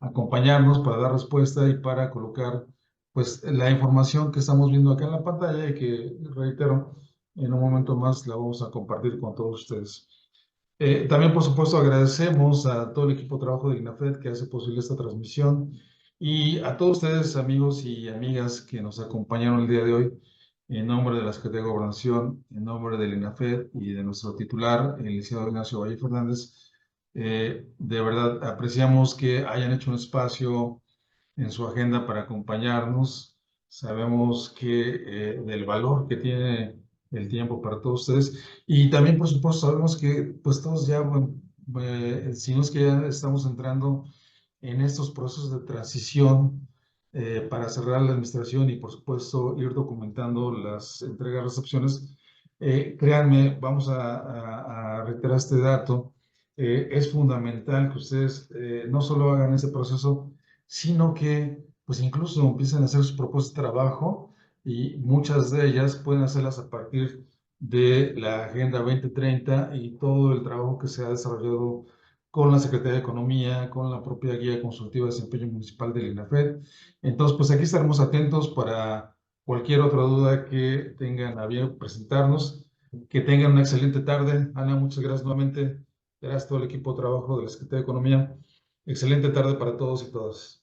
acompañarnos, para dar respuesta y para colocar pues la información que estamos viendo acá en la pantalla y que, reitero, en un momento más la vamos a compartir con todos ustedes. También, por supuesto, agradecemos a todo el equipo de trabajo del INAFED que hace posible esta transmisión y a todos ustedes, amigos y amigas que nos acompañaron el día de hoy, en nombre de la Secretaría de Gobernación, en nombre del INAFED y de nuestro titular, el licenciado Ignacio Valle Fernández. De verdad, apreciamos que hayan hecho un espacio en su agenda para acompañarnos. Sabemos del valor que tiene el tiempo para todos ustedes. Y también, por supuesto, sabemos que pues todos ya, bueno, si no es que ya estamos entrando en estos procesos de transición para cerrar la administración y, por supuesto, ir documentando las entregas, recepciones. Créanme, vamos a reiterar este dato. Es fundamental que ustedes no solo hagan ese proceso, sino que pues incluso empiecen a hacer sus propuestas de trabajo y muchas de ellas pueden hacerlas a partir de la Agenda 2030 y todo el trabajo que se ha desarrollado con la Secretaría de Economía, con la propia Guía Consultiva de Desempeño Municipal del INAFED. Entonces, pues aquí estaremos atentos para cualquier otra duda que tengan a bien presentarnos. Que tengan una excelente tarde. Ana, muchas gracias nuevamente. Gracias a todo el equipo de trabajo de la Secretaría de Economía. Excelente tarde para todos y todas.